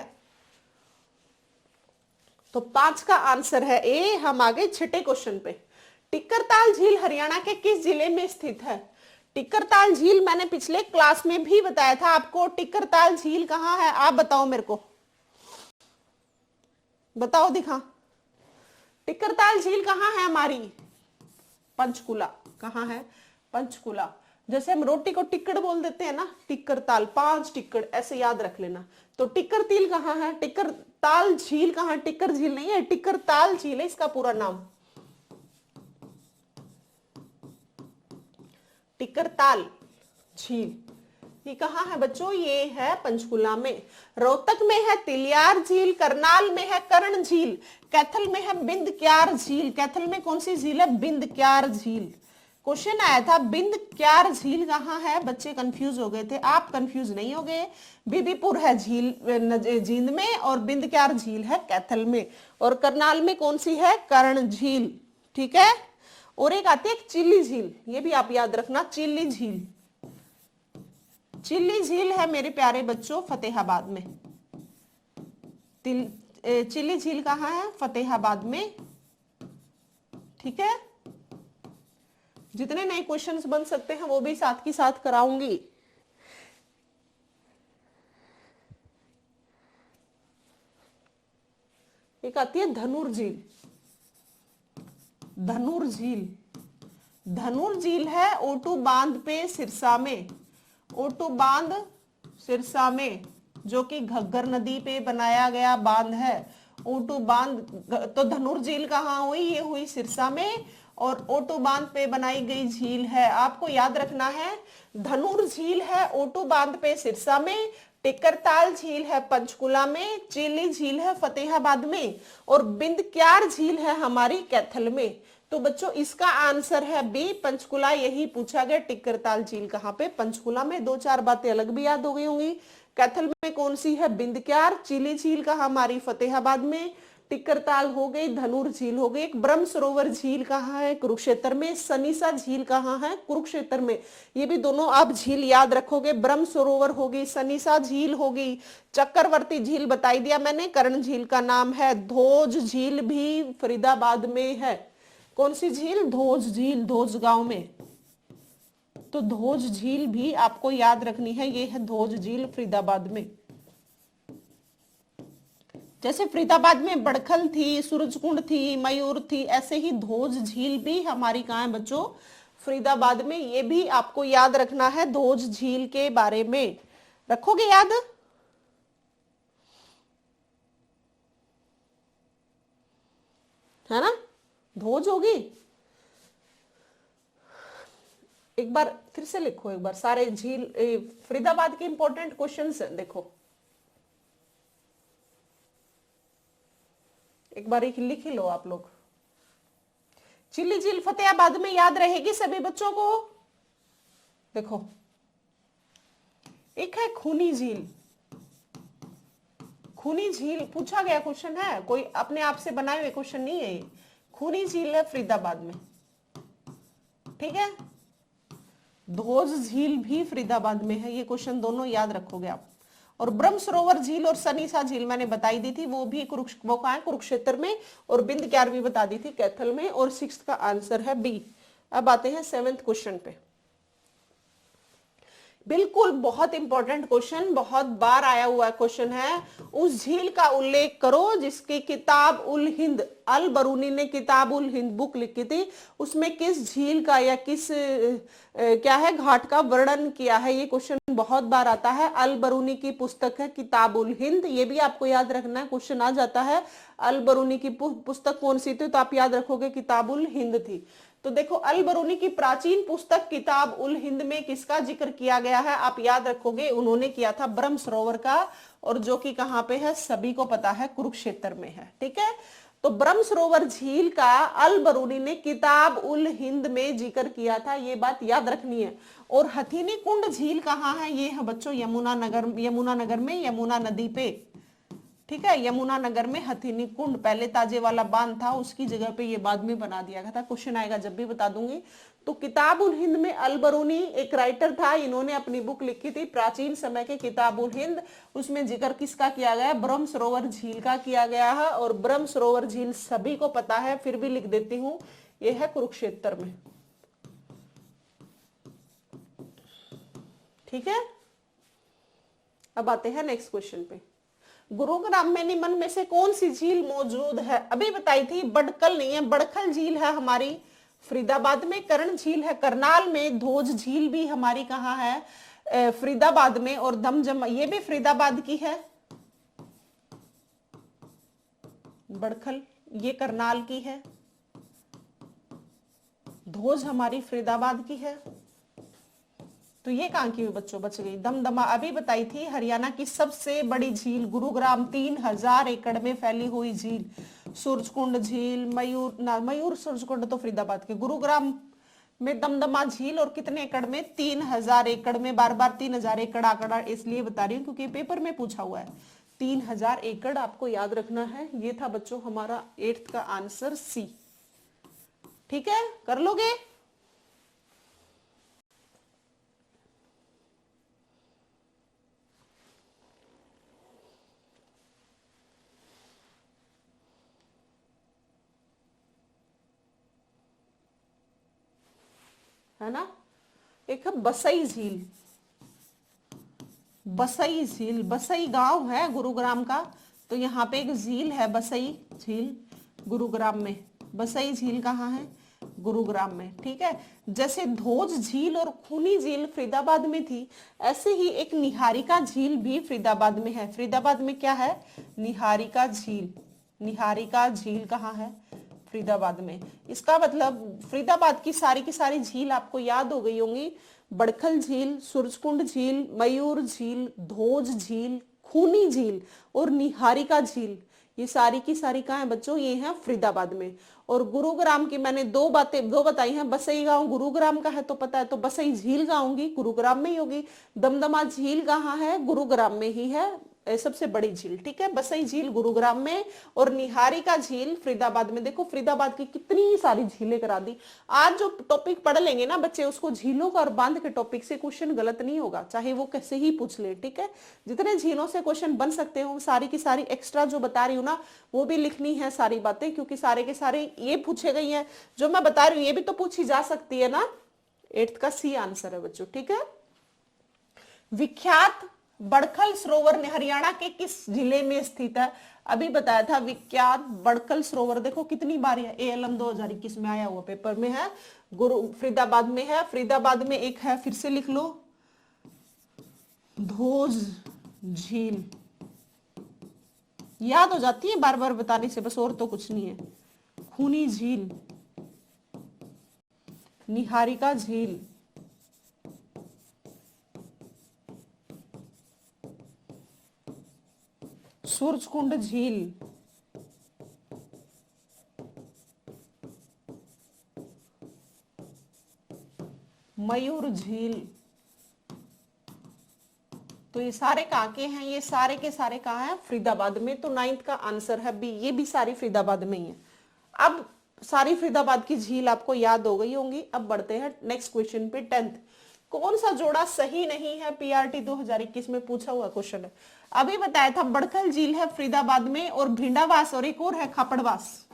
A: तो 5 का आंसर है ए। हम आगे छठे क्वेश्चन पे, टिक्करताल झील हरियाणा के किस जिले में स्थित है। टिक्करताल झील मैंने पिछले क्लास में भी बताया था आपको, टिक्करताल झील कहाँ है, आप बताओ मेरे को, बताओ दिखा, टिक्करताल झील कहाँ है हमारी, पंचकुला। कहाँ है, पंचकुला। जैसे हम रोटी को टिक्कड़ बोल देते हैं ना, टिक्करताल, 5 टिक्कड़, ऐसे याद रख लेना। तो टिक्करताल कहाँ है, टिक्करताल झील कहाँ, टिक्कर झील नहीं है, टिक्करताल झील है इसका पूरा नाम, टिक्करताल झील। ये कहाँ है बच्चों, ये है पंचकुला में। रोहतक में है तिलियार झील, करनाल में है करण झील, कैथल में है बिंदक्यार झील। कैथल में कौन सी झील है, बिंदक्यार झील। क्वेश्चन आया था बिंद क्यार झील कहाँ है, बच्चे कंफ्यूज हो गए थे, आप कंफ्यूज नहीं हो गए। बीबीपुर है झील जींद में, और बिंद क्यार झील है कैथल में, और करनाल में कौन सी है, कर्ण झील। ठीक है, और एक आती है चिल्ली झील, ये भी आप याद रखना, चिल्ली झील। चिल्ली झील है मेरे प्यारे बच्चों फतेहाबाद में। चिल्ली झील कहाँ है, फतेहाबाद में। ठीक है, जितने नए क्वेश्चंस बन सकते हैं वो भी साथ की साथ कराऊंगी। एक आती है धनुर झील। धनुर झील, धनुर झील है ओटू बांध पे सिरसा में, ओटू बांध सिरसा में, जो कि घग्गर नदी पे बनाया गया बांध है। ओटू बांध, तो धनुर झील कहाँ हुई, ये हुई सिरसा में, और ओटू बांध पे बनाई गई झील है। आपको याद रखना है, धनुर झील है ओटू बांध पे सिरसा में, टिकरताल झील है पंचकुला में, चिल्ली झील है फतेहाबाद में, और बिंद क्यार झील है हमारी कैथल में। तो बच्चों इसका आंसर है बी, पंचकुला। यही पूछा गया, टिकरताल झील कहाँ पे, पंचकुला में। दो चार बातें अलग भी याद हो गई होंगी। कैथल में कौन सी है, बिंद क्यार। चिल्ली झील कहाँ, हमारी फतेहाबाद में। टिकरताल हो गई, धनुर झील हो गई। एक ब्रह्म सरोवर झील कहाँ है, कुरुक्षेत्र में। सनीसा झील कहाँ है, कुरुक्षेत्र में। ये भी दोनों आप झील याद रखोगे, ब्रह्म सरोवर होगी, सनीसा झील होगी। चक्रवर्ती झील बताई दिया मैंने, कर्ण झील का नाम है। धोज झील भी फरीदाबाद में है। कौन सी झील, धोज झील, धोज गांव में। तो धोज झील भी आपको याद रखनी है, ये है धोज झील फरीदाबाद में। जैसे फरीदाबाद में बड़खल थी, सूरजकुंड थी, मयूर थी, ऐसे ही धोज झील भी हमारी कहाँ है बच्चों, फरीदाबाद में। ये भी आपको याद रखना है धोज झील के बारे में। रखोगे याद, है ना, धोज होगी। एक बार फिर से लिखो, एक बार सारे झील फरीदाबाद के इंपॉर्टेंट क्वेश्चंस हैं, देखो एक बार एक लिख ही लो आप लोग। चिल्ली झील फतेहाबाद में याद रहेगी सभी बच्चों को। देखो एक है खूनी झील। खूनी झील पूछा गया क्वेश्चन है, कोई अपने आप से बनाए हुए क्वेश्चन नहीं है ये। खूनी झील है फरीदाबाद में, ठीक है। धोज झील भी फरीदाबाद में है, ये क्वेश्चन दोनों याद रखोगे आप। और ब्रह्म सरोवर झील और सनीसा झील मैंने बताई दी थी, वो भी वो कहाँ है, कुरुक्षेत्र में। और बिंद क्यार भी बता दी थी, कैथल में। और 6th का आंसर है बी। अब आते हैं 7th क्वेश्चन पे। बिल्कुल बहुत इंपॉर्टेंट क्वेश्चन, बहुत बार आया हुआ क्वेश्चन है। उस झील का उल्लेख करो जिसकी किताब उल हिंद, अल बरूनी ने किताब उल हिंद बुक लिखी थी, उसमें किस झील का या किस क्या है घाट का वर्णन किया है। ये क्वेश्चन बहुत बार आता है। अल बरूनी की पुस्तक है किताब उल हिंद, ये भी आपको याद रखना है, क्वेश्चन आ जाता है। अल बरूनी की पुस्तक कौन सी थी, तो आप याद रखोगे किताब उल हिंद थी। तो देखो अल बरूनी की प्राचीन पुस्तक किताब उल हिंद में किसका जिक्र किया गया है, आप याद रखोगे, उन्होंने किया था ब्रह्म सरोवर का, और जो कि कहां पे है सभी को पता है, कुरुक्षेत्र में है, ठीक है। तो ब्रह्म सरोवर झील का अल बरूनी ने किताब उल हिंद में जिक्र किया था, ये बात याद रखनी है। और हथीनी कुंड झील कहाँ है, ये है बच्चों यमुनानगर में, यमुना नदी पे, ठीक है। यमुनानगर में हथीनी कुंड, पहले ताजे वाला बांध था, उसकी जगह पे ये बाद में बना दिया गया था। क्वेश्चन आएगा जब भी बता दूंगी। तो किताब उल हिंद में अल बरूनी एक राइटर था, इन्होंने अपनी बुक लिखी थी प्राचीन समय के किताब उल हिंद। उसमें जिक्र किसका किया गया, ब्रह्म सरोवर झील का किया गया है। और ब्रह्म सरोवर झील सभी को पता है, फिर भी लिख देती हूँ, ये है कुरुक्षेत्र में, ठीक है। अब आते हैं नेक्स्ट क्वेश्चन पे। गुरुग्राम में निम्न में से कौन सी झील मौजूद है, अभी बताई थी, बड़कल नहीं है, बड़खल झील है हमारी फरीदाबाद में। कर्ण झील है करनाल में। धोज झील भी हमारी कहाँ है, फरीदाबाद में। और दमजम ये भी फरीदाबाद की है। बड़खल ये करनाल की है, धोज हमारी फरीदाबाद की है। तो ये कहां की हुई बच्चों, बच गई। दमदमा अभी बताई थी, हरियाणा की सबसे बड़ी झील गुरुग्राम, 3000 एकड़ में फैली हुई झील। सूरजकुंड झील, मयूर सूरजकुंड तो फरीदाबाद के। गुरुग्राम में दमदमा झील, और कितने एकड़ में? 3000 एकड़ में। बार बार 3000 एकड़ आंकड़ा इसलिए बता रही हूँ क्योंकि पेपर में पूछा हुआ है। 3000 एकड़ आपको याद रखना है। ये था बच्चों हमारा 8th का आंसर सी। ठीक है, कर लोगे? है ना। एक है बसई झील। बसई झील, बसई गांव है गुरुग्राम का, तो यहाँ पे एक झील है बसई झील गुरुग्राम में। बसई झील कहाँ है? गुरुग्राम में। ठीक है, जैसे धोज झील और खूनी झील फरीदाबाद में थी, ऐसे ही एक निहारिका झील भी फरीदाबाद में है। फरीदाबाद में क्या है? निहारिका झील। निहारिका झील कहाँ है? फरीदाबाद में। इसका मतलब फरीदाबाद की सारी झील आपको याद हो गई होंगी। बड़खल झील, सूरजकुंड झील, मयूर झील, धोज झील, खूनी झील और निहारिका झील, ये सारी की सारी कहाँ है बच्चों? ये है फरीदाबाद में। और गुरुग्राम की मैंने दो बताई हैं। बसई गांव गुरुग्राम का है तो पता है, तो बसई झील कहाँ होगी? गुरुग्राम में ही होगी। दमदमा झील कहाँ है? गुरुग्राम में ही है, सबसे बड़ी झील। ठीक है, बसई झील गुरुग्राम में और निहारिका झील फरीदाबाद में। देखो फरीदाबाद की कितनी सारी झीलें करा दी। आज जो टॉपिक पढ़ लेंगे ना बच्चे, उसको झीलों का और बांध के टॉपिक से क्वेश्चन गलत नहीं होगा, चाहे वो कैसे ही पूछ ले। ठीक है, जितने झीलों से क्वेश्चन बन सकते हो सारी की सारी एक्स्ट्रा जो बता रही हूँ ना, वो भी लिखनी है सारी बातें, क्योंकि सारे के सारे ये पूछे गई है जो मैं बता रही हूँ, ये भी तो पूछी जा सकती है ना। 8th का सी आंसर है बच्चों। ठीक है, विख्यात बड़खल सरोवर हरियाणा के किस जिले में स्थित है? अभी बताया था विख्यात बड़खल सरोवर। देखो कितनी बार है, ALM 2021 में आया हुआ, पेपर में है। फरीदाबाद में है। फरीदाबाद में एक है, फिर से लिख लो, धोज झील। याद हो जाती है बार बार बताने से बस, और तो कुछ नहीं है। खूनी झील, निहारिका झील, सूरजकुंड झील, मयूर झील। तो ये सारे कहाँ के हैं? ये सारे के सारे कहाँ हैं? फरीदाबाद में। तो 9th का आंसर है बी। ये भी सारी फरीदाबाद में ही है। अब सारी फरीदाबाद की झील आपको याद हो गई होंगी। अब बढ़ते हैं नेक्स्ट क्वेश्चन पे। 10th, कौन सा जोड़ा सही नहीं है? PRT 2021 में पूछा हुआ क्वेश्चन है। अभी बताया था बड़खल झील है फरीदाबाद में, और भिंडावास और एक और है खापड़वास।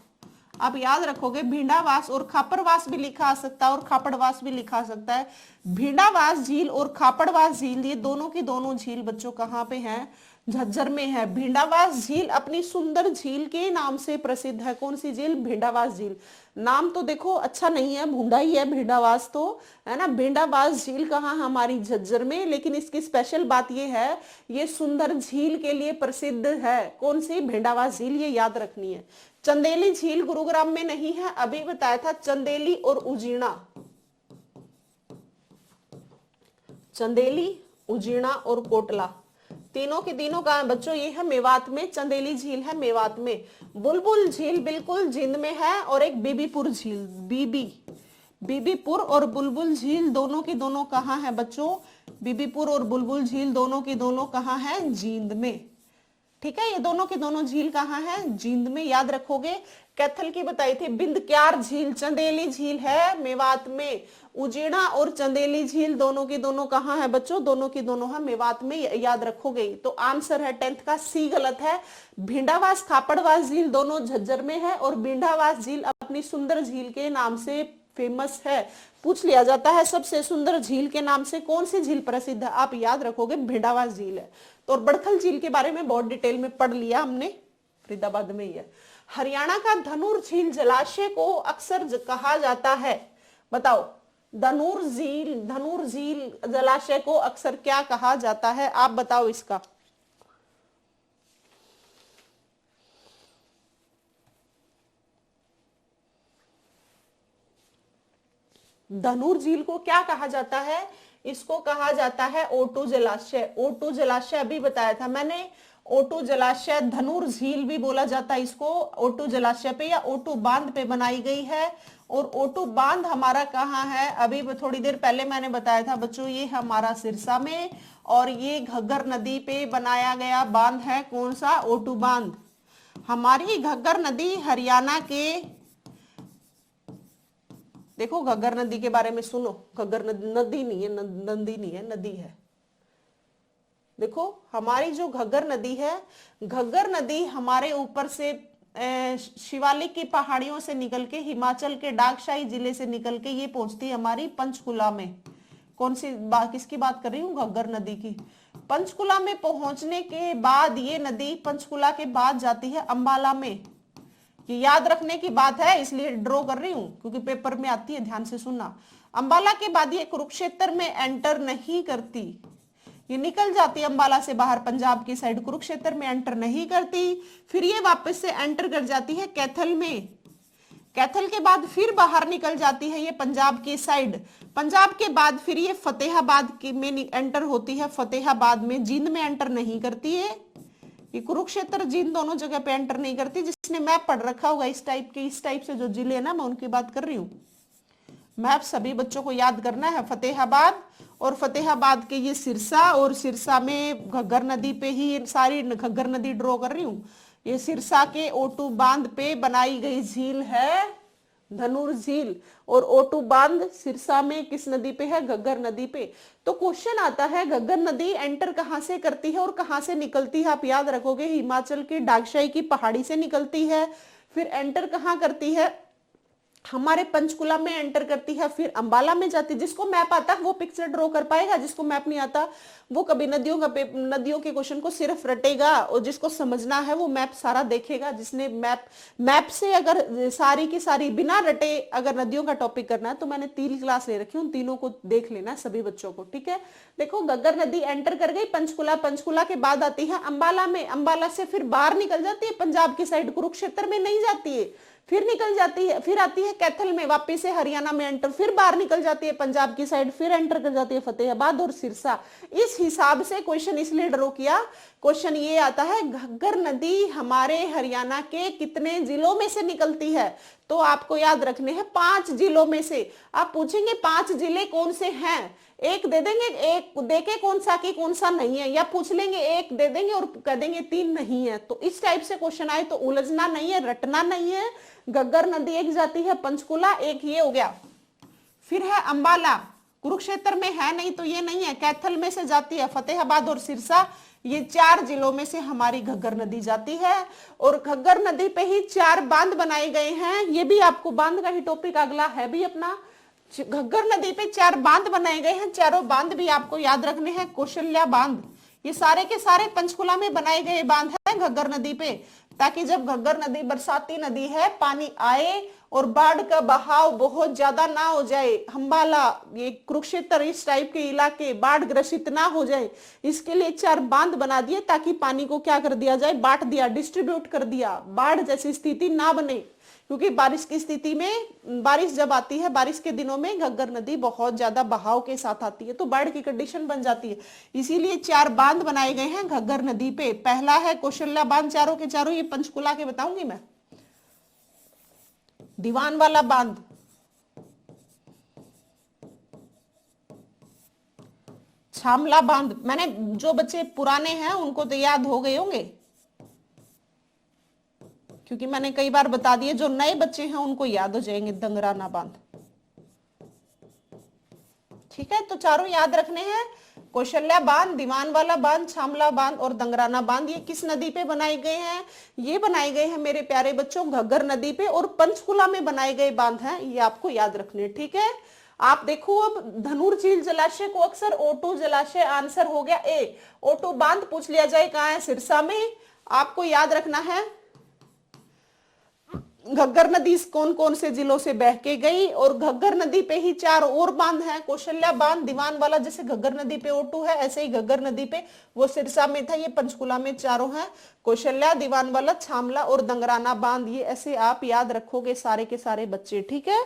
A: आप याद रखोगे, भिंडावास और खापड़वास भी लिखा आ सकता है और खापड़वास भी लिखा आ सकता है। भिंडावास झील और खापड़वास झील, ये दोनों की दोनों झील बच्चों कहाँ पे हैं? झज्जर में है। भिंडावास झील अपनी सुंदर झील के नाम से प्रसिद्ध है। कौन सी झील? भिंडावास झील। नाम तो देखो अच्छा नहीं है, भूंडा ही है भिंडावास तो, है ना। भिंडावास झील कहाँ? हमारी झज्जर में। लेकिन इसकी स्पेशल बात ये है, ये सुंदर झील के लिए प्रसिद्ध है। कौन सी? भिंडावास झील, ये याद रखनी है। चंदेली झील गुरुग्राम में नहीं है। अभी बताया था चंदेली और उजीना। चंदेली, उजीना और कोटला, तीनों के तीनों कहाँ बच्चों? ये है मेवात में। चंदेली झील है मेवात में। बुलबुल झील बिल्कुल जींद में है। और एक बीबीपुर झील, बीबीपुर और बुलबुल झील दोनों की दोनों कहाँ है बच्चों? बीबीपुर और बुलबुल झील दोनों की दोनों कहाँ है? जींद में। ठीक है, ये दोनों की दोनों झील कहाँ है? जींद में। याद रखोगे। कैथल की बताई थी बिंदक्यार झील, चंदेली झील है मेवात में। उजीना और चंदेली झील दोनों की दोनों कहाँ है बच्चों? दोनों की दोनों है मेवात में। याद रखोगे। तो आंसर है 10th का सी गलत है। भिंडावास खापड़वास झील दोनों झज्जर में है, और भिंडावास झील अपनी सुंदर झील के नाम से फेमस है। पूछ लिया जाता है सबसे सुंदर झील के नाम से कौन सी झील प्रसिद्ध है? आप याद रखोगे भिंडावास झील है। तो और बड़खल झील के बारे में बहुत डिटेल में पढ़ लिया हमने, फरीदाबाद में ही है। हरियाणा का धनुर झील जलाशय को अक्सर कहा जाता है, बताओ। धनुर झील जलाशय को अक्सर क्या कहा जाता है? आप बताओ इसका। धनुर झील को क्या कहा जाता है? इसको कहा जाता है O2 जलाशय। O2 जलाशय अभी बताया था मैंने। O2 जलाशय, धनुर झील भी बोला जाता है इसको, O2 जलाशय पे या O2 बांध पे बनाई गई है। और O2 बांध हमारा कहाँ है, अभी थोड़ी देर पहले मैंने बताया था बच्चों, ये हमारा सिरसा में, और ये घग्गर नदी पे बनाया गया बांध है। कौन सा? O2 बांध। हमारी घग्गर नदी हरियाणा के, देखो घग्गर नदी के बारे में सुनो, घग्गर नदी नहीं है, नदी नहीं है, नदी है। देखो हमारी जो घग्गर नदी है, घग्गर नदी हमारे ऊपर से शिवालिक की पहाड़ियों से निकल के, हिमाचल के डाकशाही जिले से निकल के ये पहुंचती है हमारी पंचकुला में। कौन सी किसकी बात कर रही हूँ? घग्गर नदी की। पंचकुला में पहुंचने के बाद ये नदी पंचकुला के बाद जाती है अंबाला में। ये याद रखने की बात है, इसलिए ड्रॉ कर रही हूं क्योंकि पेपर में आती है, ध्यान से सुनना। अंबाला के बाद ये कुरुक्षेत्र में एंटर नहीं करती, ये निकल जाती है अंबाला से बाहर पंजाब की साइड, कुरुक्षेत्र में एंटर नहीं करती। फिर ये वापस से एंटर कर जाती है कैथल में, कैथल के बाद फिर बाहर निकल जाती है ये पंजाब की साइड। पंजाब के बाद फिर ये फतेहाबाद में एंटर होती है, फतेहाबाद में, जींद में एंटर नहीं करती है। ये कुरुक्षेत्र जींद दोनों जगह पे एंटर नहीं करती। जिसने मैप पढ़ रखा होगा इस टाइप से जो जिले है ना, मैं उनकी बात कर रही हूँ। मैप सभी बच्चों को याद करना है। फतेहाबाद, और फतेहाबाद के ये सिरसा, और सिरसा में घग्गर नदी पे ही सारी घग्गर नदी ड्रॉ कर रही हूँ। ये सिरसा के O2 बांध पे बनाई गई झील है धनुर झील, और O2 बांध सिरसा में किस नदी पे है? घग्गर नदी पे। तो क्वेश्चन आता है घग्गर नदी एंटर कहां से करती है और कहां से निकलती है? आप याद रखोगे हिमाचल के डाकशाही की पहाड़ी से निकलती है, फिर एंटर कहां करती है? हमारे पंचकुला में एंटर करती है, फिर अंबाला में जाती है। जिसको मैप आता है वो पिक्चर ड्रॉ कर पाएगा, जिसको मैप नहीं आता वो कभी नदियों के क्वेश्चन को सिर्फ रटेगा, और जिसको समझना है वो मैप सारा देखेगा। जिसने मैप से अगर सारी की सारी बिना रटे अगर नदियों का टॉपिक करना है तो मैंने 3 क्लास ले रखी, उन तीनों को देख लेना सभी बच्चों को, ठीक है। देखो घग्गर नदी एंटर कर गई पंचकुला, पंचकुला के बाद आती है अंबाला में, अंबाला से फिर बाहर निकल जाती है पंजाब की साइड, कुरुक्षेत्र में नहीं जाती है, फिर निकल जाती है, फिर आती है कैथल में, वापिस से हरियाणा में एंटर, फिर बाहर निकल जाती है पंजाब की साइड, फिर एंटर कर जाती है फतेहाबाद और सिरसा। इस हिसाब से क्वेश्चन इसलिए ड्रॉ किया। क्वेश्चन ये आता है घग्गर नदी हमारे हरियाणा के कितने जिलों में से निकलती है? तो आपको याद रखने हैं 5 जिलों में से। आप पूछेंगे 5 जिले कौन से हैं, एक दे देंगे, एक देके कौन सा की कौन सा नहीं है, या पूछ लेंगे एक दे देंगे और कह देंगे 3 नहीं है। तो इस टाइप से क्वेश्चन आए तो उलझना नहीं है, रटना नहीं है। घग्गर नदी एक जाती है पंचकुला, एक ये हो गया, फिर है अंबाला, कुरुक्षेत्र में है नहीं तो ये नहीं है, कैथल में से जाती है, फतेहाबाद और सिरसा, ये 4 जिलों में से हमारी घग्गर नदी जाती है। और घग्गर नदी पे ही 4 बांध बनाए गए हैं। ये भी आपको बांध का ही टॉपिक अगला है भी अपना। घग्गर नदी पे 4 बांध बनाए गए हैं, चारों बांध भी आपको याद रखने हैं। कौशल्या बांध, ये सारे के सारे पंचकुला में बनाए गए बांध हैं घग्गर नदी पे, ताकि जब घग्गर नदी बरसाती नदी है, पानी आए और बाढ़ का बहाव बहुत ज्यादा ना हो जाए, अंबाला ये कुरुक्षेत्र इस टाइप के इलाके बाढ़ ग्रसित ना हो जाए, इसके लिए 4 बांध बना दिए, ताकि पानी को क्या कर दिया जाए? बांट दिया, डिस्ट्रीब्यूट कर दिया, बाढ़ जैसी स्थिति ना बने। क्योंकि बारिश की स्थिति में, बारिश जब आती है, बारिश के दिनों में घग्गर नदी बहुत ज्यादा बहाव के साथ आती है, तो बाढ़ की कंडीशन बन जाती है। इसीलिए 4 बांध बनाए गए हैं घग्गर नदी पे। पहला है कौशल्या बांध, चारों के चारों ये पंचकुला के बताऊंगी मैं। दीवान वाला बांध, छामला बांध, मैंने जो बच्चे पुराने हैं उनको तो याद हो गए होंगे, क्योंकि मैंने कई बार बता दिए। जो नए बच्चे हैं उनको याद हो जाएंगे, दंगराना बांध, ठीक है। तो चारों याद रखने हैं, कौशल्या बांध, दीवान वाला बांध, छामला बांध और दंगराना बांध। ये किस नदी पे बनाए गए हैं? ये बनाए गए हैं मेरे प्यारे बच्चों घग्गर नदी पे, और पंचकुला में बनाए गए बांध हैं, ये आपको याद रखने, ठीक है। आप देखो अब धनुर झील जलाशय को अक्सर O2 जलाशय आंसर हो गया ए। O2 बांध पूछ लिया जाए कहां है? सिरसा में। आपको याद रखना है घग्गर नदी कौन कौन से जिलों से बह के गई, और घग्गर नदी पे ही 4 और बांध हैं, कौशल्या बांध, दीवान वाला, जैसे घग्गर नदी पे O2 है ऐसे ही घग्गर नदी पे वो सिरसा में था, ये पंचकुला में चारों हैं, कौशल्या, दीवान वाला, छामला और दंगराना बांध। ये ऐसे आप याद रखोगे सारे के सारे बच्चे, ठीक है।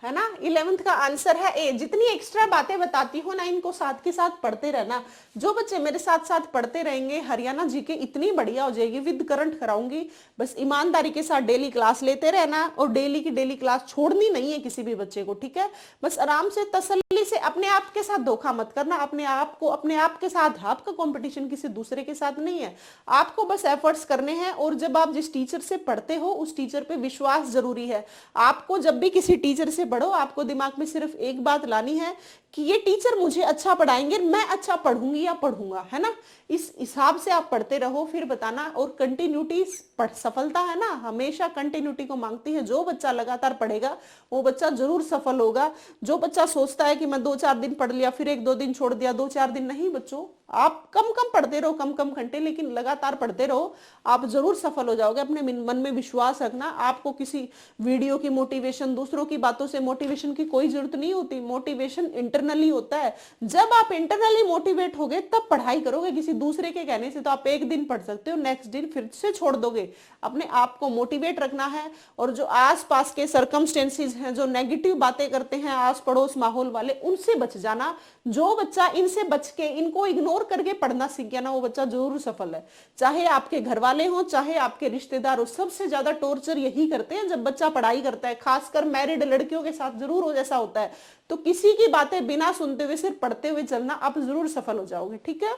A: है ना। 11th का आंसर है ए। जितनी एक्स्ट्रा बातें बताती हो ना, इनको साथ के साथ पढ़ते रहना। जो बच्चे मेरे साथ साथ पढ़ते रहेंगे, हरियाणा जीके इतनी बढ़िया हो जाएगी, विद करंट कराऊंगी। बस ईमानदारी के साथ डेली क्लास लेते रहना, और डेली की डेली क्लास छोड़नी नहीं है किसी भी बच्चे को, ठीक है। बस आराम से तसल्ली से, अपने आप के साथ धोखा मत करना, अपने आप को, अपने आप के साथ। आपका कंपटीशन किसी दूसरे के साथ नहीं है, आपको बस एफर्ट्स करने हैं। और जब आप जिस टीचर से पढ़ते हो, उस टीचर पे विश्वास जरूरी है। आपको जब भी किसी टीचर से पढ़ो, आपको दिमाग में सिर्फ एक बात लानी है कि ये टीचर मुझे अच्छा पढ़ाएंगे, मैं अच्छा पढ़ूंगी या पढ़ूंगा, है ना। इस हिसाब से आप पढ़ते रहो, फिर बताना। और कंटिन्यूटी सफलता है ना, हमेशा कंटिन्यूटी को मांगती है। जो बच्चा लगातार पढ़ेगा वो बच्चा जरूर सफल होगा। जो बच्चा सोचता है कि मैं 2-4 दिन पढ़ लिया, फिर 1-2 दिन छोड़ दिया, 2-4 दिन, नहीं बच्चों, आप कम कम पढ़ते रहो, कम कम घंटे, लेकिन लगातार पढ़ते रहो, आप जरूर सफल हो जाओगे। अपने मन में विश्वास रखना। आपको किसी वीडियो की मोटिवेशन, दूसरों की बातों से मोटिवेशन की कोई जरूरत नहीं होती। मोटिवेशन इंटरनली होता है। जब आप इंटरनली मोटिवेट होगे तब पढ़ाई करोगे। किसी दूसरे के कहने से तो आप एक दिन पढ़ सकते हो, नेक्स्ट दिन फिर से छोड़ दोगे। अपने आप को मोटिवेट रखना है। और जो आस पास के सर्कमस्टेंसेस हैं, जो नेगेटिव बातें करते हैं आस पड़ोस माहौल वाले, उनसे बच जाना। जो बच्चा इनसे बच के, इनको इग्नोर करके पढ़ना सीख गया ना, वो बच्चा जरूर सफल है। चाहे आपके घर वाले हो, चाहे आपके रिश्तेदार हो, सबसे ज्यादा टॉर्चर यही करते हैं जब बच्चा पढ़ाई करता है। खासकर मैरिड लड़कियों के साथ जरूर हो जैसा होता है। तो किसी की बातें बिना सुनते हुए सिर्फ पढ़ते हुए चलना, आप जरूर सफल हो जाओगे, ठीक है।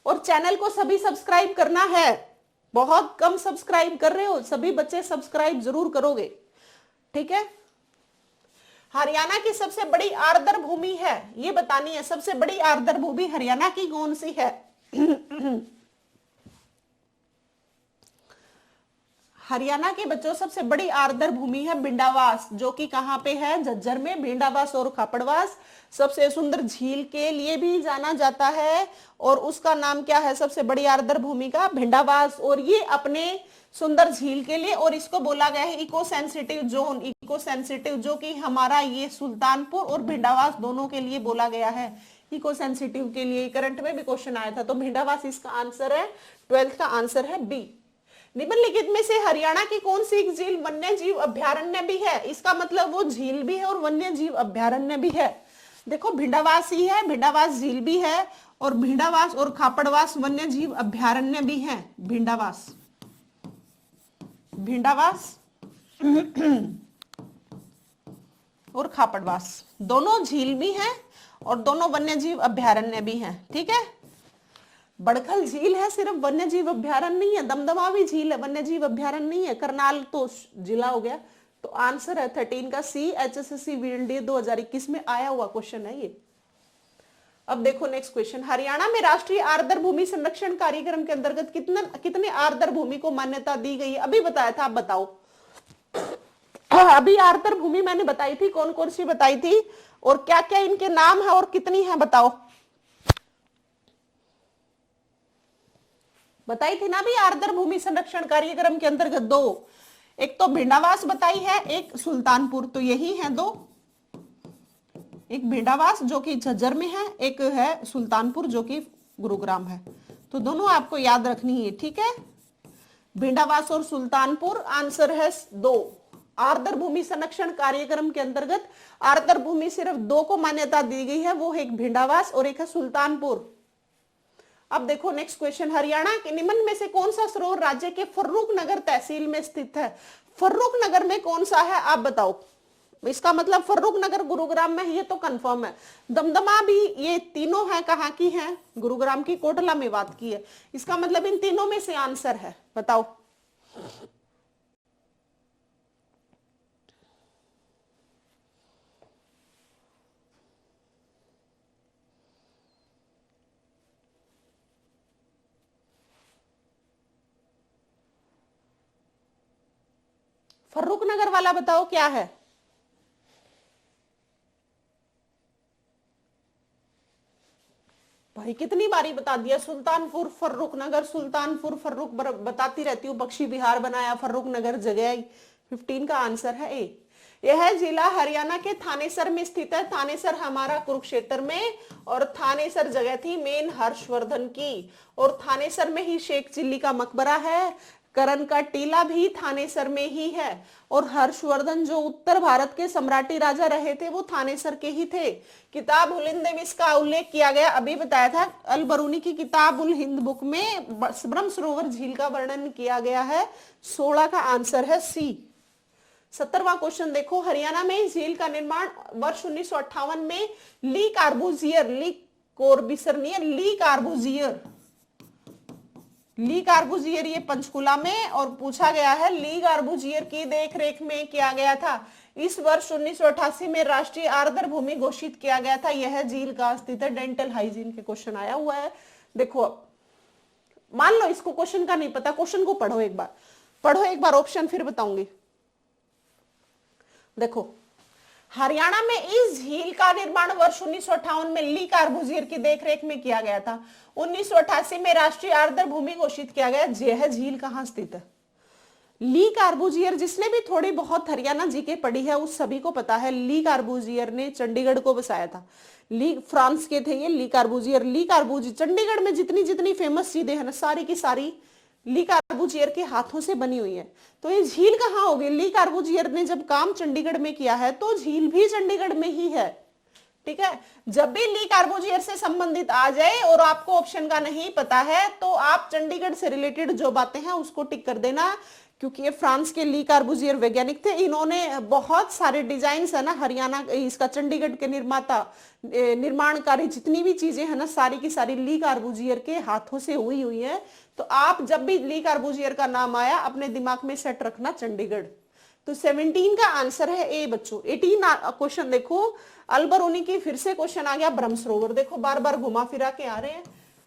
A: और चैनल को सभी सब्सक्राइब करना है। बहुत कम सब्सक्राइब कर रहे हो, सभी बच्चे सब्सक्राइब जरूर करोगे, ठीक है। हरियाणा की सबसे बड़ी आर्द्र भूमि है, ये बतानी है। सबसे बड़ी आर्द्र भूमि हरियाणा की कौन सी है? हरियाणा के बच्चों सबसे बड़ी आर्द्र भूमि है भिंडावास, जो कि कहां पे है? झज्जर में। भिंडावास और खापड़वास सबसे सुंदर झील के लिए भी जाना जाता है, और उसका नाम क्या है सबसे बड़ी आर्द्र भूमि का? भिंडावास। और ये अपने सुंदर झील के लिए, और इसको बोला गया है eco sensitive zone. Eco sensitive, जो कि हमारा ये सुल्तानपुर और भिंडावास दोनों के लिए बोला गया है। इको सेंसिटिव के लिए करंट में भी क्वेश्चन आया था। तो भिंडावास इसका आंसर है। 12th का आंसर है बी। निम्नलिखित में से हरियाणा की कौन सी एक झील वन्य जीव अभ्यारण्य भी है? इसका मतलब वो झील भी है और वन्य जीव अभ्यारण्य भी है। देखो, भिंडावास ही है, भिंडावास झील भी है, और भिंडावास और खापड़वास वन्य जीव अभ्यारण्य भी है। भिंडावास, भिंडावास और खापड़वास दोनों झील भी हैं और दोनों वन्य जीव अभ्यारण्य भी हैं, ठीक है। बड़खल झील है, सिर्फ वन्य जीव अभ्यारण्य नहीं है। दमदमा भी झील है, वन्य जीव अभ्यारण्य नहीं है। करनाल तो जिला हो गया। तो आंसर है 13 का सी। HSSC VLD 2021 में आया हुआ क्वेश्चन है ये। अब देखो नेक्स्ट क्वेश्चन। हरियाणा में राष्ट्रीय आर्द्र भूमि संरक्षण कार्यक्रम के अंतर्गत कितने आर्द्र भूमि को मान्यता दी गई है? अभी बताया था, आप बताओ। अभी आर्द्र भूमि मैंने बताई थी, कौन कौन सी बताई थी और क्या क्या इनके नाम है और कितनी है, बताओ। बताई थी ना भी आर्द्र भूमि संरक्षण कार्यक्रम के अंतर्गत दो। एक तो भिंडावास बताई है, एक सुल्तानपुर, तो यही है दो। एक भिंडावास जो कि झज्जर में है, एक है सुल्तानपुर जो कि गुरुग्राम है। तो दोनों आपको याद रखनी है, ठीक है। भिंडावास और सुल्तानपुर आंसर है 2। आर्द्र भूमि संरक्षण कार्यक्रम के अंतर्गत आर्द्र भूमि सिर्फ 2 को मान्यता दी गई है, वो एक भिंडावास और एक है सुल्तानपुर। अब देखो नेक्स्ट क्वेश्चन। हरियाणा के निम्न में से कौन सा सरोवर राज्य के फर्रुखनगर तहसील में स्थित है? फर्रुखनगर में कौन सा है, आप बताओ। इसका मतलब फर्रुखनगर गुरुग्राम में है, ये तो कंफर्म है। दमदमा भी, ये तीनों है कहाँ की है? गुरुग्राम की, कोटला में बात की है। इसका मतलब इन तीनों में से आंसर है, बताओ। फर्रुखनगर वाला बताओ क्या है? भाई कितनी बारी बता दिया, सुल्तानपुर फर्रुखनगर, सुल्तानपुर फर्रुख बताती रहती हूँ। बख्शी बिहार बनाया, फर्रुखनगर जगह। 15 का आंसर है ए। यह जिला हरियाणा के थानेसर में स्थित है। थानेसर हमारा कुरुक्षेत्र में, और थानेसर जगह थी मेन हर्षवर्धन की, और थानेसर में ही शेख चिल्ली का मकबरा है। करण का टीला भी थानेसर में ही है, और हर्षवर्धन जो उत्तर भारत के सम्राटी राजा रहे थे वो थानेसर के ही थे। किताब उल हिंद में इसका उल्लेख किया गया, अभी बताया था, अल बरूनी की किताब उल हिंद बुक में ब्रह्म सरोवर झील का वर्णन किया गया है। 16 का आंसर है सी। 17वां क्वेश्चन देखो, हरियाणा में झील का निर्माण वर्ष 1958 में ली कार्बूजियर, ली कोर्बिसर नहीं है, ली कार्बूजियर, ली कार्बूजियर ये पंचकुला में, और पूछा गया है ली कार्बूजियर की देखरेख में किया गया था। इस वर्ष 1988 में राष्ट्रीय आर्द्र भूमि घोषित किया गया था। यह झील का स्थित है। डेंटल हाइजीन के क्वेश्चन आया हुआ है। देखो मान लो इसको क्वेश्चन का नहीं पता, क्वेश्चन को पढ़ो एक बार, पढ़ो एक बार ऑप्शन फिर बताऊंगी। देखो हरियाणा में इस झील का निर्माण वर्ष 1958 में ली कार्बूजियर की देखरेख में किया गया था। 1988 में राष्ट्रीय आर्द्र भूमि घोषित किया गया। यह झील कहां स्थित है? ली कार्बूजियर, जिसने भी थोड़ी बहुत हरियाणा जीके पढ़ी है उस सभी को पता है, ली कार्बूजियर ने चंडीगढ़ को बसाया था। ली फ्रांस के थे ये ली कार्बूजियर। ली कार्बूजियर चंडीगढ़ में जितनी जितनी फेमस चीजें हैं ना सारी की सारी ली कार्बूजियर के हाथों से बनी हुई है। तो ये झील कहाँ होगी? ली कार्बूजियर ने जब काम चंडीगढ़ में किया है तो झील भी चंडीगढ़ में ही है। ठीक है, जब भी ली कार्बूजियर से संबंधित आ जाए और आपको ऑप्शन का नहीं पता है तो आप चंडीगढ़ से रिलेटेड जो बातें हैं उसको टिक कर देना, क्योंकि ये फ्रांस के ली कार्बूजियर वैज्ञानिक थे। इन्होंने बहुत सारे डिजाइन है ना हरियाणा इसका चंडीगढ़ के निर्माणकारी जितनी भी चीजें है ना सारी की सारी ली कार्बूजियर के हाथों से हुई है। तो आप जब भी ली कार्बूजियर का नाम आया अपने दिमाग में सेट रखना चंडीगढ़। तो 17 का आंसर है ए बच्चों। 18 क्वेश्चन देखो, अल बरूनी की फिर से क्वेश्चन आ गया ब्रह्म सरोवर। देखो बार बार घुमा फिरा के आ रहे हैं।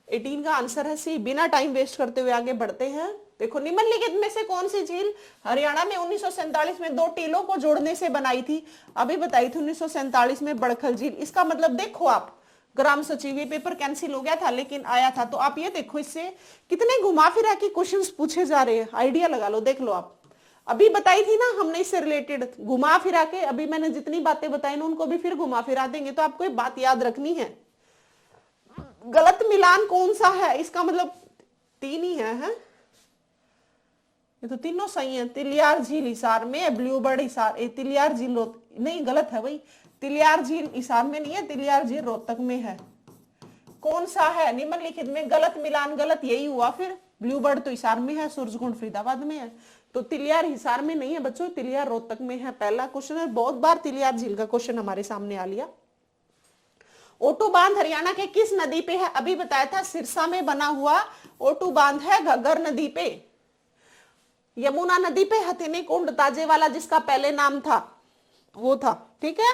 A: 18 का आंसर है सी। बिना टाइम वेस्ट करते हुए आगे बढ़ते हैं। देखो निम्नलिखित में से कौन सी झील हरियाणा में 1947 में 2 टीलों को जोड़ने से बनाई थी? अभी बताई थी 1947 में बड़खल झील। इसका मतलब देखो आप, ग्राम सचिव ये पेपर कैंसिल हो गया था लेकिन आया था। तो आप ये देखो इससे कितने घुमा फिरा के क्वेश्चंस पूछे जा रहे हैं। आइडिया लगा लो, देख लो आप। अभी बताई थी ना हमने इससे रिलेटेड घुमा फिरा के, अभी मैंने जितनी बातें बताई ना उनको भी फिर घुमा फिरा देंगे। तो आपको एक बात याद रखनी है, गलत मिलान कौन सा है? इसका मतलब 3 ही है। ये तो तीनों सही है। तिलियार झील हिसार में, ब्लूबर्ड हिसार, तिलियार झील नहीं, गलत है भाई। तिलियार झील हिसार में नहीं है, तिलियार झील रोहतक में है। कौन सा है निम्नलिखित में? गलत मिलान, गलत यही हुआ। फिर ब्लूबर्ड तो हिसार में है, सूरजकुंड फरीदाबाद में है। तो तिलियार हिसार में नहीं है बच्चों, तिलियार रोहतक में है। पहला क्वेश्चन है। बहुत बार तिलियार झील का क्वेश्चन हमारे सामने आ लिया। ओटू बांध हरियाणा के किस नदी पे है? अभी बताया था सिरसा में बना हुआ ओटू बांध है घग्गर नदी पे। यमुना नदी पे हथिनी कुंड ताजेवाला जिसका पहले नाम था वो था। ठीक है,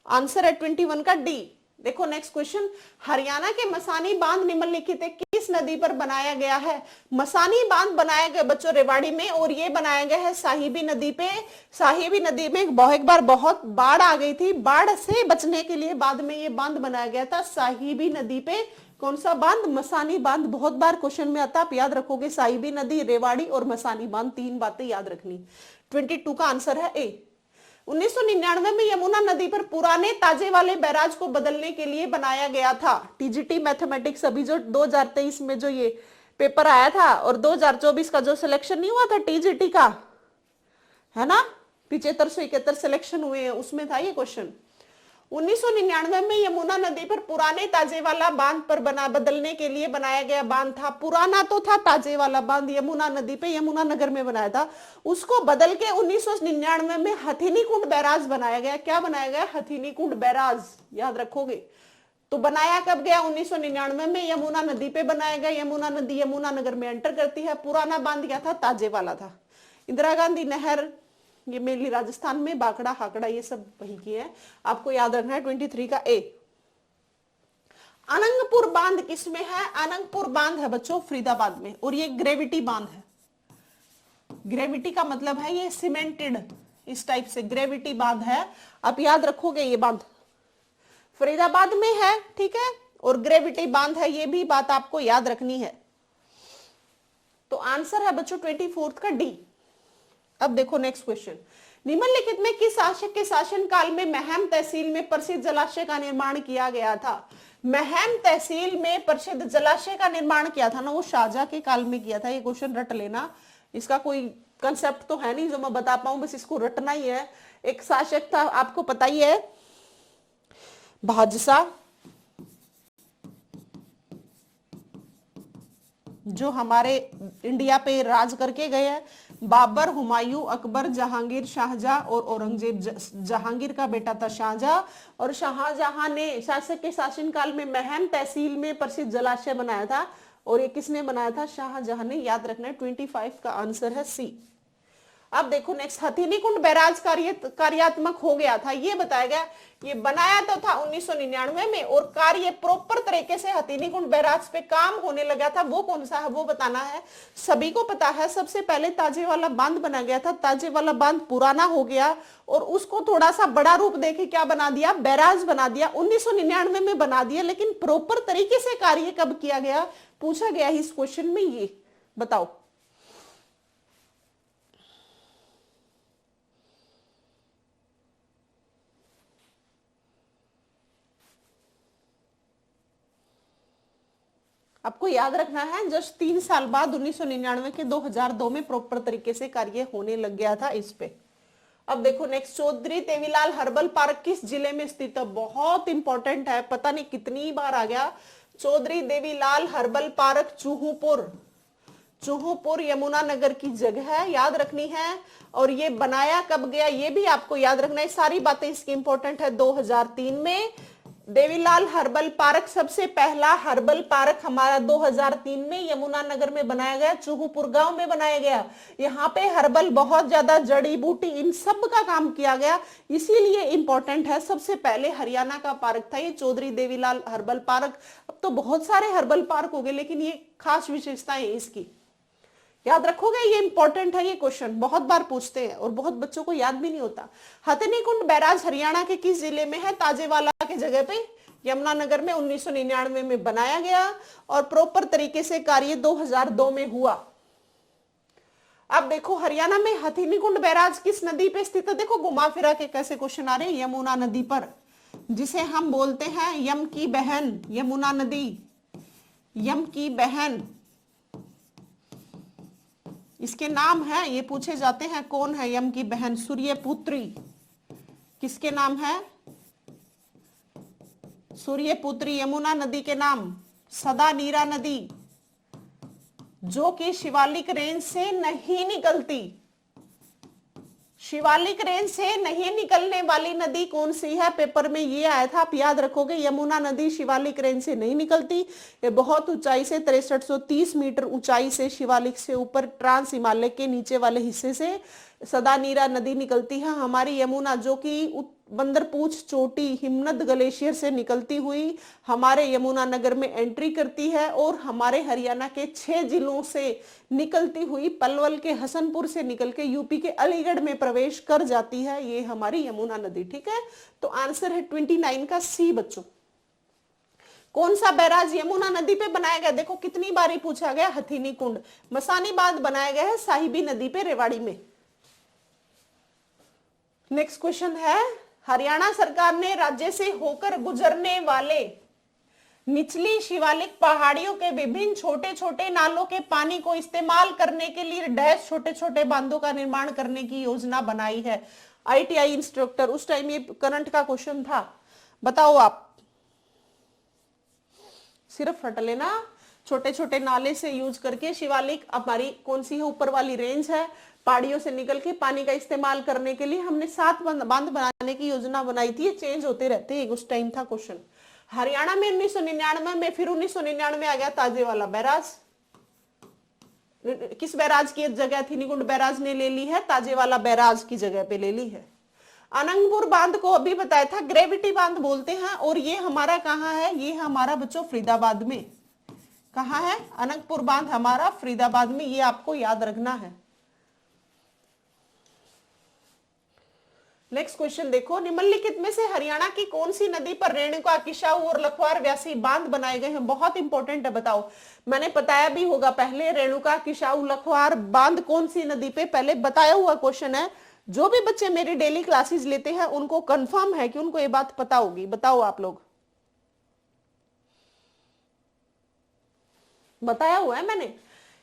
A: आंसर है 21 का डी। देखो नेक्स्ट क्वेश्चन, हरियाणा के मसानी बांध निम्नलिखित किस नदी पर बनाया गया है? मसानी बांध बनाया गया बच्चों रेवाड़ी में, और ये बनाया गया है साहिबी नदी पे। साहिबी नदी में एक बार बहुत बाढ़ आ गई थी, बाढ़ से बचने के लिए बाद में ये बांध बनाया गया था साहिबी नदी पे। कौन सा बांध? मसानी बांध। बहुत बार क्वेश्चन में आता, आप याद रखोगे साहिबी नदी, रेवाड़ी और मसानी बांध, 3 बातें याद रखनी। 22 का आंसर है ए। 1999 में यमुना नदी पर पुराने ताजे वाले बैराज को बदलने के लिए बनाया गया था। टीजीटी मैथमेटिक्स अभी जो 2023 में जो ये पेपर आया था और 2024 का जो सिलेक्शन नहीं हुआ था टीजीटी का, है ना, 7571 सिलेक्शन हुए हैं, उसमें था ये क्वेश्चन। 1999 में यमुना नदी पर पुराने ताजेवाला बांध पर बदलने के लिए बनाया गया बांध था। पुराना तो था ताजेवाला बांध, यमुना नदी पे यमुना नगर में बनाया था, उसको बदल के 1999 में हथिनी कुंड बैराज बनाया गया। क्या बनाया गया? हथिनी कुंड बैराज, याद रखोगे। तो बनाया कब गया? 1999 में यमुना नदी पे बनाया गया। यमुना नदी यमुना नगर में एंटर करती है। पुराना बांध क्या था? ताजेवाला था। इंदिरा गांधी नहर ये मेनली राजस्थान में, बाकड़ा हाकड़ा ये सब वही की है, आपको याद रखना है। 23 का ए। अनंगपुर बांध किसमें है? अनंगपुर बांध है बच्चों फरीदाबाद में, और ये ग्रेविटी बांध है। ग्रेविटी का मतलब है ये सीमेंटेड, इस टाइप से ग्रेविटी बांध है। आप याद रखोगे ये बांध फरीदाबाद में है, ठीक है, और ग्रेविटी बांध है, ये भी बात आपको याद रखनी है। तो आंसर है बच्चों 24 का डी। अब देखो नेक्स्ट क्वेश्चन, निम्नलिखित में किस शासक के शासन काल में महम तहसील में प्रसिद्ध जलाशय का निर्माण किया गया था? महम तहसील में प्रसिद्ध जलाशय का निर्माण किया था ना, वो शाहजहां के काल में किया था। ये क्वेश्चन रट लेना, इसका कोई कंसेप्ट तो है नहीं जो मैं बता पाऊं, बस इसको रटना ही है। एक शासक था, आपको पता ही है, बादशाह, जो हमारे इंडिया पे राज करके गए हैं। बाबर, हुमायूं, अकबर, जहांगीर, शाहजहां और औरंगजेब। जहांगीर का बेटा था शाहजहां, और शाहजहां ने शासक के शासनकाल में महम तहसील में प्रसिद्ध जलाशय बनाया था। और ये किसने बनाया था? शाहजहां ने। याद रखना है, 25 का आंसर है सी। अब देखो नेक्स्ट, हथिनी कुंड बैराज कार्यात्मक हो गया था, ये बताया गया। ये बनाया तो था 1999 में, और कार्य प्रॉपर तरीके से हथिनी कुंड बैराज पे काम होने लगा था, वो कौन सा है वो बताना है। सभी को पता है, सबसे पहले ताजे वाला बांध बना गया था। ताजे वाला बांध पुराना हो गया और उसको थोड़ा सा बड़ा रूप देके क्या बना दिया? बैराज बना दिया। 1999 में बना दिया, लेकिन प्रॉपर तरीके से कार्य कब किया गया पूछा गया इस क्वेश्चन में, ये बताओ। आपको याद रखना है, जस्ट 3 साल बाद 1999 के 2002 में प्रॉपर तरीके से कार्य होने लग गया था इस पे। अब देखो next, Chaudhary Devilal herbal park किस जिले में स्थित है? बहुत इंपॉर्टेंट है, पता नहीं कितनी बार आ गया। चौधरी देवीलाल हर्बल पार्क चूहूपुर यमुनानगर की जगह है, याद रखनी है। और ये बनाया कब गया ये भी आपको याद रखना है, सारी बातें इसकी इंपॉर्टेंट है। 2003 में देवीलाल हर्बल पार्क, सबसे पहला हर्बल पार्क हमारा 2003 में यमुनानगर में बनाया गया, चूहूपुर गांव में बनाया गया। यहाँ पे हर्बल बहुत ज्यादा, जड़ी बूटी, इन सब का काम किया गया, इसीलिए इंपॉर्टेंट है। सबसे पहले हरियाणा का पार्क था ये चौधरी देवीलाल हर्बल पार्क। अब तो बहुत सारे हर्बल पार्क हो गए, लेकिन ये खास विशेषताएं इसकी याद रखोगे, ये इंपॉर्टेंट है। ये क्वेश्चन बहुत बार पूछते हैं और बहुत बच्चों को याद भी नहीं होता। हथिनी कुंड बैराज हरियाणा के किस जिले में है? ताजेवाला के जगह पे यमुनानगर में 1999 में बनाया गया और प्रॉपर तरीके से कार्य 2002 में हुआ। अब देखो हरियाणा में हथिनी कुंड बैराज किस नदी पे स्थित है? देखो घुमा फिरा के कैसे क्वेश्चन आ रहे हैं। यमुना नदी पर, जिसे हम बोलते हैं यम की बहन, यमुना नदी, यम की बहन इसके नाम है। ये पूछे जाते हैं कौन है यम की बहन? सूर्यपुत्री। किसके नाम है? सूर्यपुत्री। यमुना नदी के नाम सदा नीरा नदी, जो कि शिवालिक रेंज से नहीं निकलती। शिवालिक रेंज से नहीं निकलने वाली नदी कौन सी है? पेपर में ये आया था, आप याद रखोगे। यमुना नदी शिवालिक रेंज से नहीं निकलती, ये बहुत ऊंचाई से 6330 मीटर ऊंचाई से शिवालिक से ऊपर ट्रांस हिमालय के नीचे वाले हिस्से से सदा नीरा नदी निकलती है हमारी यमुना, जो कि बंदरपूछ चोटी हिमनद ग्लेशियर से निकलती हुई हमारे यमुनानगर में एंट्री करती है, और हमारे हरियाणा के 6 जिलों से निकलती हुई पलवल के हसनपुर से निकल के यूपी के अलीगढ़ में प्रवेश कर जाती है, ये हमारी यमुना नदी। ठीक है, तो आंसर है 29 का सी बच्चों। कौन सा बैराज यमुना नदी पे बनाया गया? देखो कितनी बारी पूछा गया। हथिनी कुंड मसानी बांध बनाया गया है साहिबी नदी पे, रेवाड़ी में। नेक्स्ट क्वेश्चन है, हरियाणा सरकार ने राज्य से होकर गुजरने वाले निचली शिवालिक पहाड़ियों के विभिन्न छोटे छोटे नालों के पानी को इस्तेमाल करने के लिए डैश छोटे छोटे बांधों का निर्माण करने की योजना बनाई है। ITI इंस्ट्रक्टर, उस टाइम ये करंट का क्वेश्चन था, बताओ आप। सिर्फ रट लेना, छोटे छोटे नाले से यूज करके शिवालिक हमारी कौन सी है? ऊपर वाली रेंज है, पहाड़ियों से निकल के पानी का इस्तेमाल करने के लिए हमने 7 बांध बनाने की योजना बनाई थी। ये चेंज होते रहते हैं, उस टाइम था क्वेश्चन। हरियाणा में 1999 में, फिर 1999 में आ गया ताजे वाला बैराज। किस बैराज की जगह हथिनी कुंड बैराज ने ले ली है? ताजे वाला बैराज की जगह पे ले ली है। अनंगपुर बांध को अभी बताया था ग्रेविटी बांध बोलते हैं, और ये हमारा कहाँ है? ये हमारा बच्चों फरीदाबाद में। कहाँ है? अनंगपुर बांध हमारा फरीदाबाद में, ये आपको याद रखना है। नेक्स्ट क्वेश्चन देखो, निम्नलिखित में से हरियाणा की कौन सी नदी पर रेणुका, किशाऊ और लखवार व्यासी बांध बनाए गए हैं? बहुत इंपॉर्टेंट है, बताओ। मैंने बताया भी होगा पहले, रेणुका, किशाऊ, लखवार बांध कौन सी नदी पे, पहले बताया हुआ क्वेश्चन है। जो भी बच्चे मेरी डेली क्लासेस लेते हैं उनको कंफर्म है कि उनको ये बात पता होगी। बताओ आप लोग। बताया हुआ है मैंने।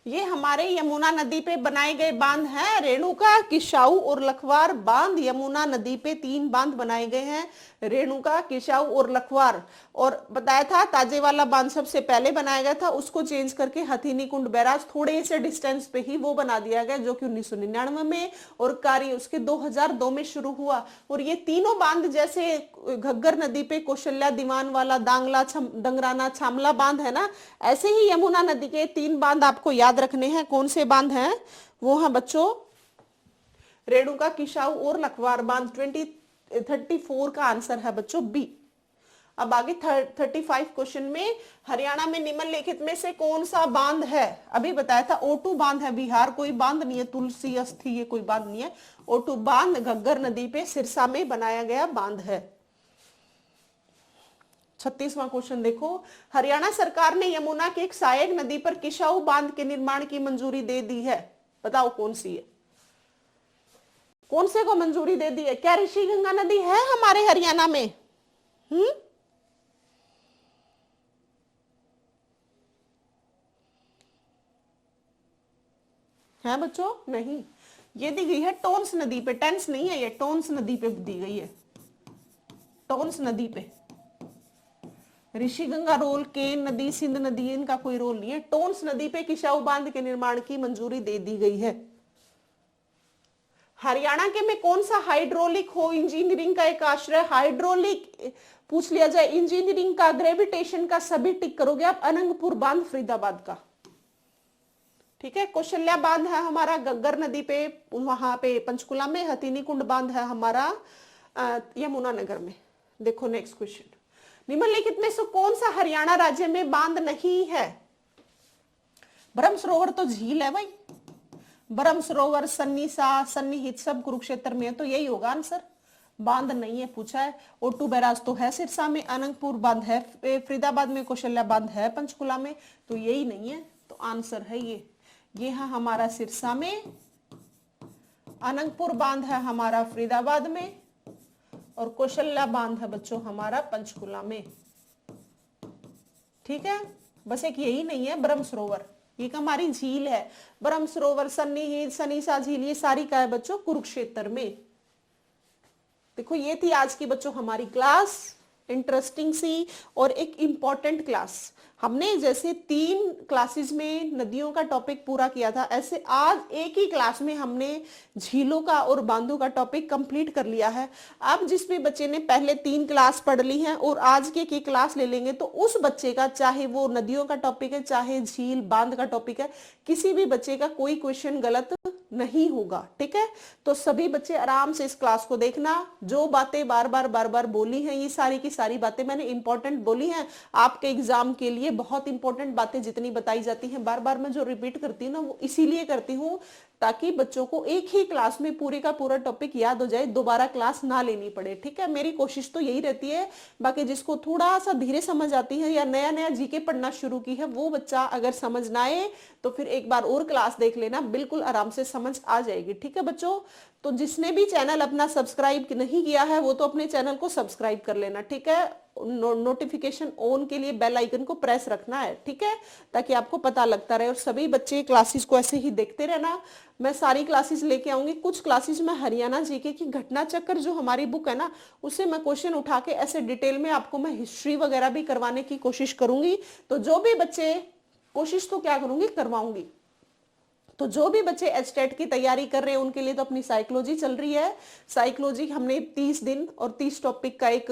A: ये हमारे यमुना नदी पे बनाए गए बांध हैं, रेणुका, किसाऊ और लखवार बांध। यमुना नदी पे 3 बांध बनाए गए हैं, रेणुका, किसाऊ और लखवार। और बताया था ताजेवाला बांध सबसे पहले बनाया गया था, उसको चेंज करके हथीनी कुंड बैराज थोड़े से डिस्टेंस पे ही वो बना दिया गया, जो कि 1999 में, और कार्य उसके 2002 में शुरू हुआ। और ये तीनों बांध जैसे घग्गर नदी पे कौशल्या, दीवान वाला, दांगला, दंगराना, छामला बांध है ना, ऐसे ही यमुना नदी के 3 बांध आपको याद रखने हैं। कौन से बांध हैं? वो हैं बच्चों रेणुका, किसाऊ और लखवार बांध। 34 का आंसर है बच्चों बी। अब आगे 35 क्वेश्चन में, हरियाणा में निम्नलिखित में से कौन सा बांध है? अभी बताया था O2 बांध है, बिहार कोई बांध नहीं है, तुलसी अस्थि ये कोई बांध नहीं है। O2 बांध घग्गर नदी पे सिरसा में बनाया गया बांध है। 36वां क्वेश्चन देखो, हरियाणा सरकार ने यमुना के एक सहायक नदी पर किसाऊ बांध के निर्माण की मंजूरी दे दी है, बताओ कौन सी है? कौन से को मंजूरी दे दी है? क्या ऋषि गंगा नदी है हमारे हरियाणा में? है बच्चों? नहीं, ये दी गई है टोन्स नदी पे। टेंस नहीं है ये, टोन्स नदी पे दी गई है, टोन्स नदी पे। ऋषि गंगा रोल, केन नदी, सिंध नदी, इनका कोई रोल नहीं है। टोन्स नदी पे किसाऊ बांध के निर्माण की मंजूरी दे दी गई है। हरियाणा के में कौन सा हाइड्रोलिक हो इंजीनियरिंग का एक आश्रय? हाइड्रोलिक पूछ लिया जाए, इंजीनियरिंग का, ग्रेविटेशन का, सभी टिक करोगे आप। अनंगपुर बांध फरीदाबाद का, ठीक है। कौशल्या बांध है हमारा घग्गर नदी पे, वहां पे पंचकुला में। हथीनी कुंड बांध है हमारा यमुनानगर में। देखो नेक्स्ट क्वेश्चन, निम्नलिखित में से कौन सा हरियाणा राज्य में बांध नहीं है? ब्रह्म सरोवर तो झील है भाई, ब्रह्म सरोवर, सन्नीसा, सन्निहित सब कुरुक्षेत्र में है, तो यही होगा आंसर। बांध नहीं है पूछा है। O2 बैराज तो है सिरसा में, अनंगपुर बांध है फरीदाबाद में, कौशल्या बांध है पंचकुला में, तो यही नहीं है, तो आंसर है ये है हमारा सिरसा में, अनंगपुर बांध है हमारा फरीदाबाद में, और कौशल्या बांध है बच्चों हमारा पंचकुला में, ठीक है। बस एक यही नहीं है ब्रह्म सरोवर, ये हमारी झील है। ब्रह्म सरोवर, सन्निहित, सनीसा झील, ये सारी का है बच्चों कुरुक्षेत्र में। देखो ये थी आज की बच्चों हमारी क्लास, इंटरेस्टिंग सी और एक इंपॉर्टेंट क्लास। हमने जैसे 3 क्लासेस में नदियों का टॉपिक पूरा किया था, ऐसे आज एक ही क्लास में हमने झीलों का और बांधों का टॉपिक कंप्लीट कर लिया है। अब जिस भी बच्चे ने पहले 3 क्लास पढ़ ली हैं और आज की क्लास ले लेंगे, तो उस बच्चे का, चाहे वो नदियों का टॉपिक है, चाहे झील बांध का टॉपिक है, किसी भी बच्चे का कोई क्वेश्चन गलत नहीं होगा, ठीक है। तो सभी बच्चे आराम से इस क्लास को देखना। जो बातें बार बार बोली हैं, ये सारी की सारी बातें मैंने इंपॉर्टेंट बोली हैं आपके एग्जाम के लिए। बहुत इंपॉर्टेंट बातें जितनी बताई जाती हैं, बार बार मैं जो रिपीट करती हूँ ना, वो इसीलिए करती हूँ ताकि बच्चों को एक ही क्लास में पूरे का पूरा टॉपिक याद हो जाए, दोबारा क्लास ना लेनी पड़े, ठीक है। मेरी कोशिश तो यही रहती है। बाकी जिसको थोड़ा सा धीरे समझ आती है या नया जीके पढ़ना शुरू की है, वो बच्चा अगर समझ ना आए तो फिर एक बार और क्लास देख लेना, बिल्कुल आराम से समझ आ जाएगी, ठीक है बच्चों। तो जिसने भी चैनल अपना सब्सक्राइब नहीं किया है, वो तो अपने चैनल को सब्सक्राइब कर लेना, ठीक है। नोटिफिकेशन ऑन के लिए बेल आइकन को प्रेस रखना है, ठीक है, ताकि आपको पता लगता रहे। और सभी बच्चे क्लासेस को ऐसे ही देखते रहना। मैं सारी क्लासेस लेके आऊंगी। कुछ क्लासेस में हरियाणा जीके की घटना चक्कर जो हमारी बुक है ना, उससे मैं क्वेश्चन उठा के ऐसे डिटेल में आपको मैं हिस्ट्री वगैरह भी करवाने की कोशिश करूंगी। तो जो भी बच्चे, कोशिश तो क्या करूंगी, करवाऊंगी। तो जो भी बच्चे एचटेट की तैयारी कर रहे हैं उनके लिए तो अपनी साइकोलॉजी चल रही है। साइकोलॉजी हमने 30 दिन और 30 टॉपिक का एक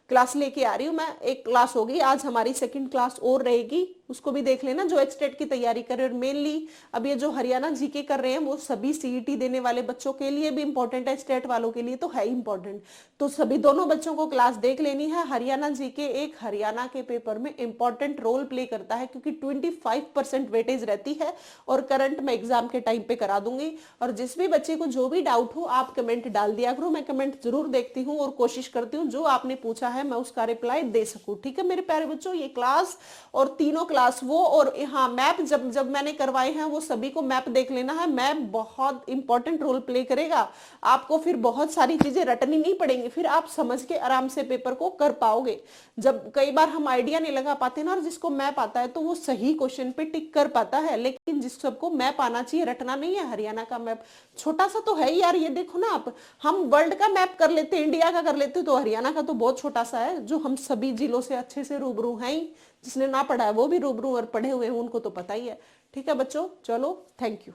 A: क्लास लेके आ रही हूँ मैं। एक क्लास होगी आज, हमारी 2nd क्लास और रहेगी, उसको भी देख लेना जो एचटेट की तैयारी कर रहे हैं। और मेनली अब ये जो हरियाणा जीके कर रहे हैं वो सभी सीईटी देने वाले बच्चों के लिए भी इंपॉर्टेंट है, स्टेट वालों के लिए तो है इंपॉर्टेंट। तो सभी दोनों बच्चों को क्लास देख लेनी है। हरियाणा जीके एक हरियाणा के पेपर में इंपॉर्टेंट रोल प्ले करता है, क्योंकि 25% वेटेज रहती है और करंट में एग्जाम के टाइम पे करा दूंगी। और जिस भी बच्चे को जो भी डाउट हो आप कमेंट डाल दिया करो, मैं कमेंट जरूर देखती हूँ और कोशिश करती हूँ जो आपने पूछा है है मैं उसका रिप्लाई दे सकूं। ठीक है मेरे प्यारे बच्चों, ये क्लास और तीनों क्लास वो और हाँ मैप जब जब मैंने करवाए हैं वो सभी को मैप देख लेना है। मैप बहुत इंपॉर्टेंट रोल प्ले करेगा, आपको फिर बहुत सारी चीजें रटनी नहीं पड़ेंगी, फिर आप समझ के आराम से पेपर को कर पाओगे। जब कई बार हम आइडिया नहीं लगा पाते ना, और जिसको मैप आता है तो वो सही क्वेश्चन पे टिक कर पाता है, लेकिन जिस सबको मैप आना चाहिए, रटना नहीं है। हरियाणा का मैप छोटा सा तो है ही यार, ये देखो ना आप, हम वर्ल्ड का मैप कर लेते, इंडिया का कर लेते, तो हरियाणा का तो बहुत छोटा सा है, जो हम सभी जिलों से अच्छे से रूबरू हैं ही। जिसने ना पढ़ा है वो भी रूबरू, और पढ़े हुए हैं उनको तो पता ही है। ठीक है बच्चों, चलो थैंक यू।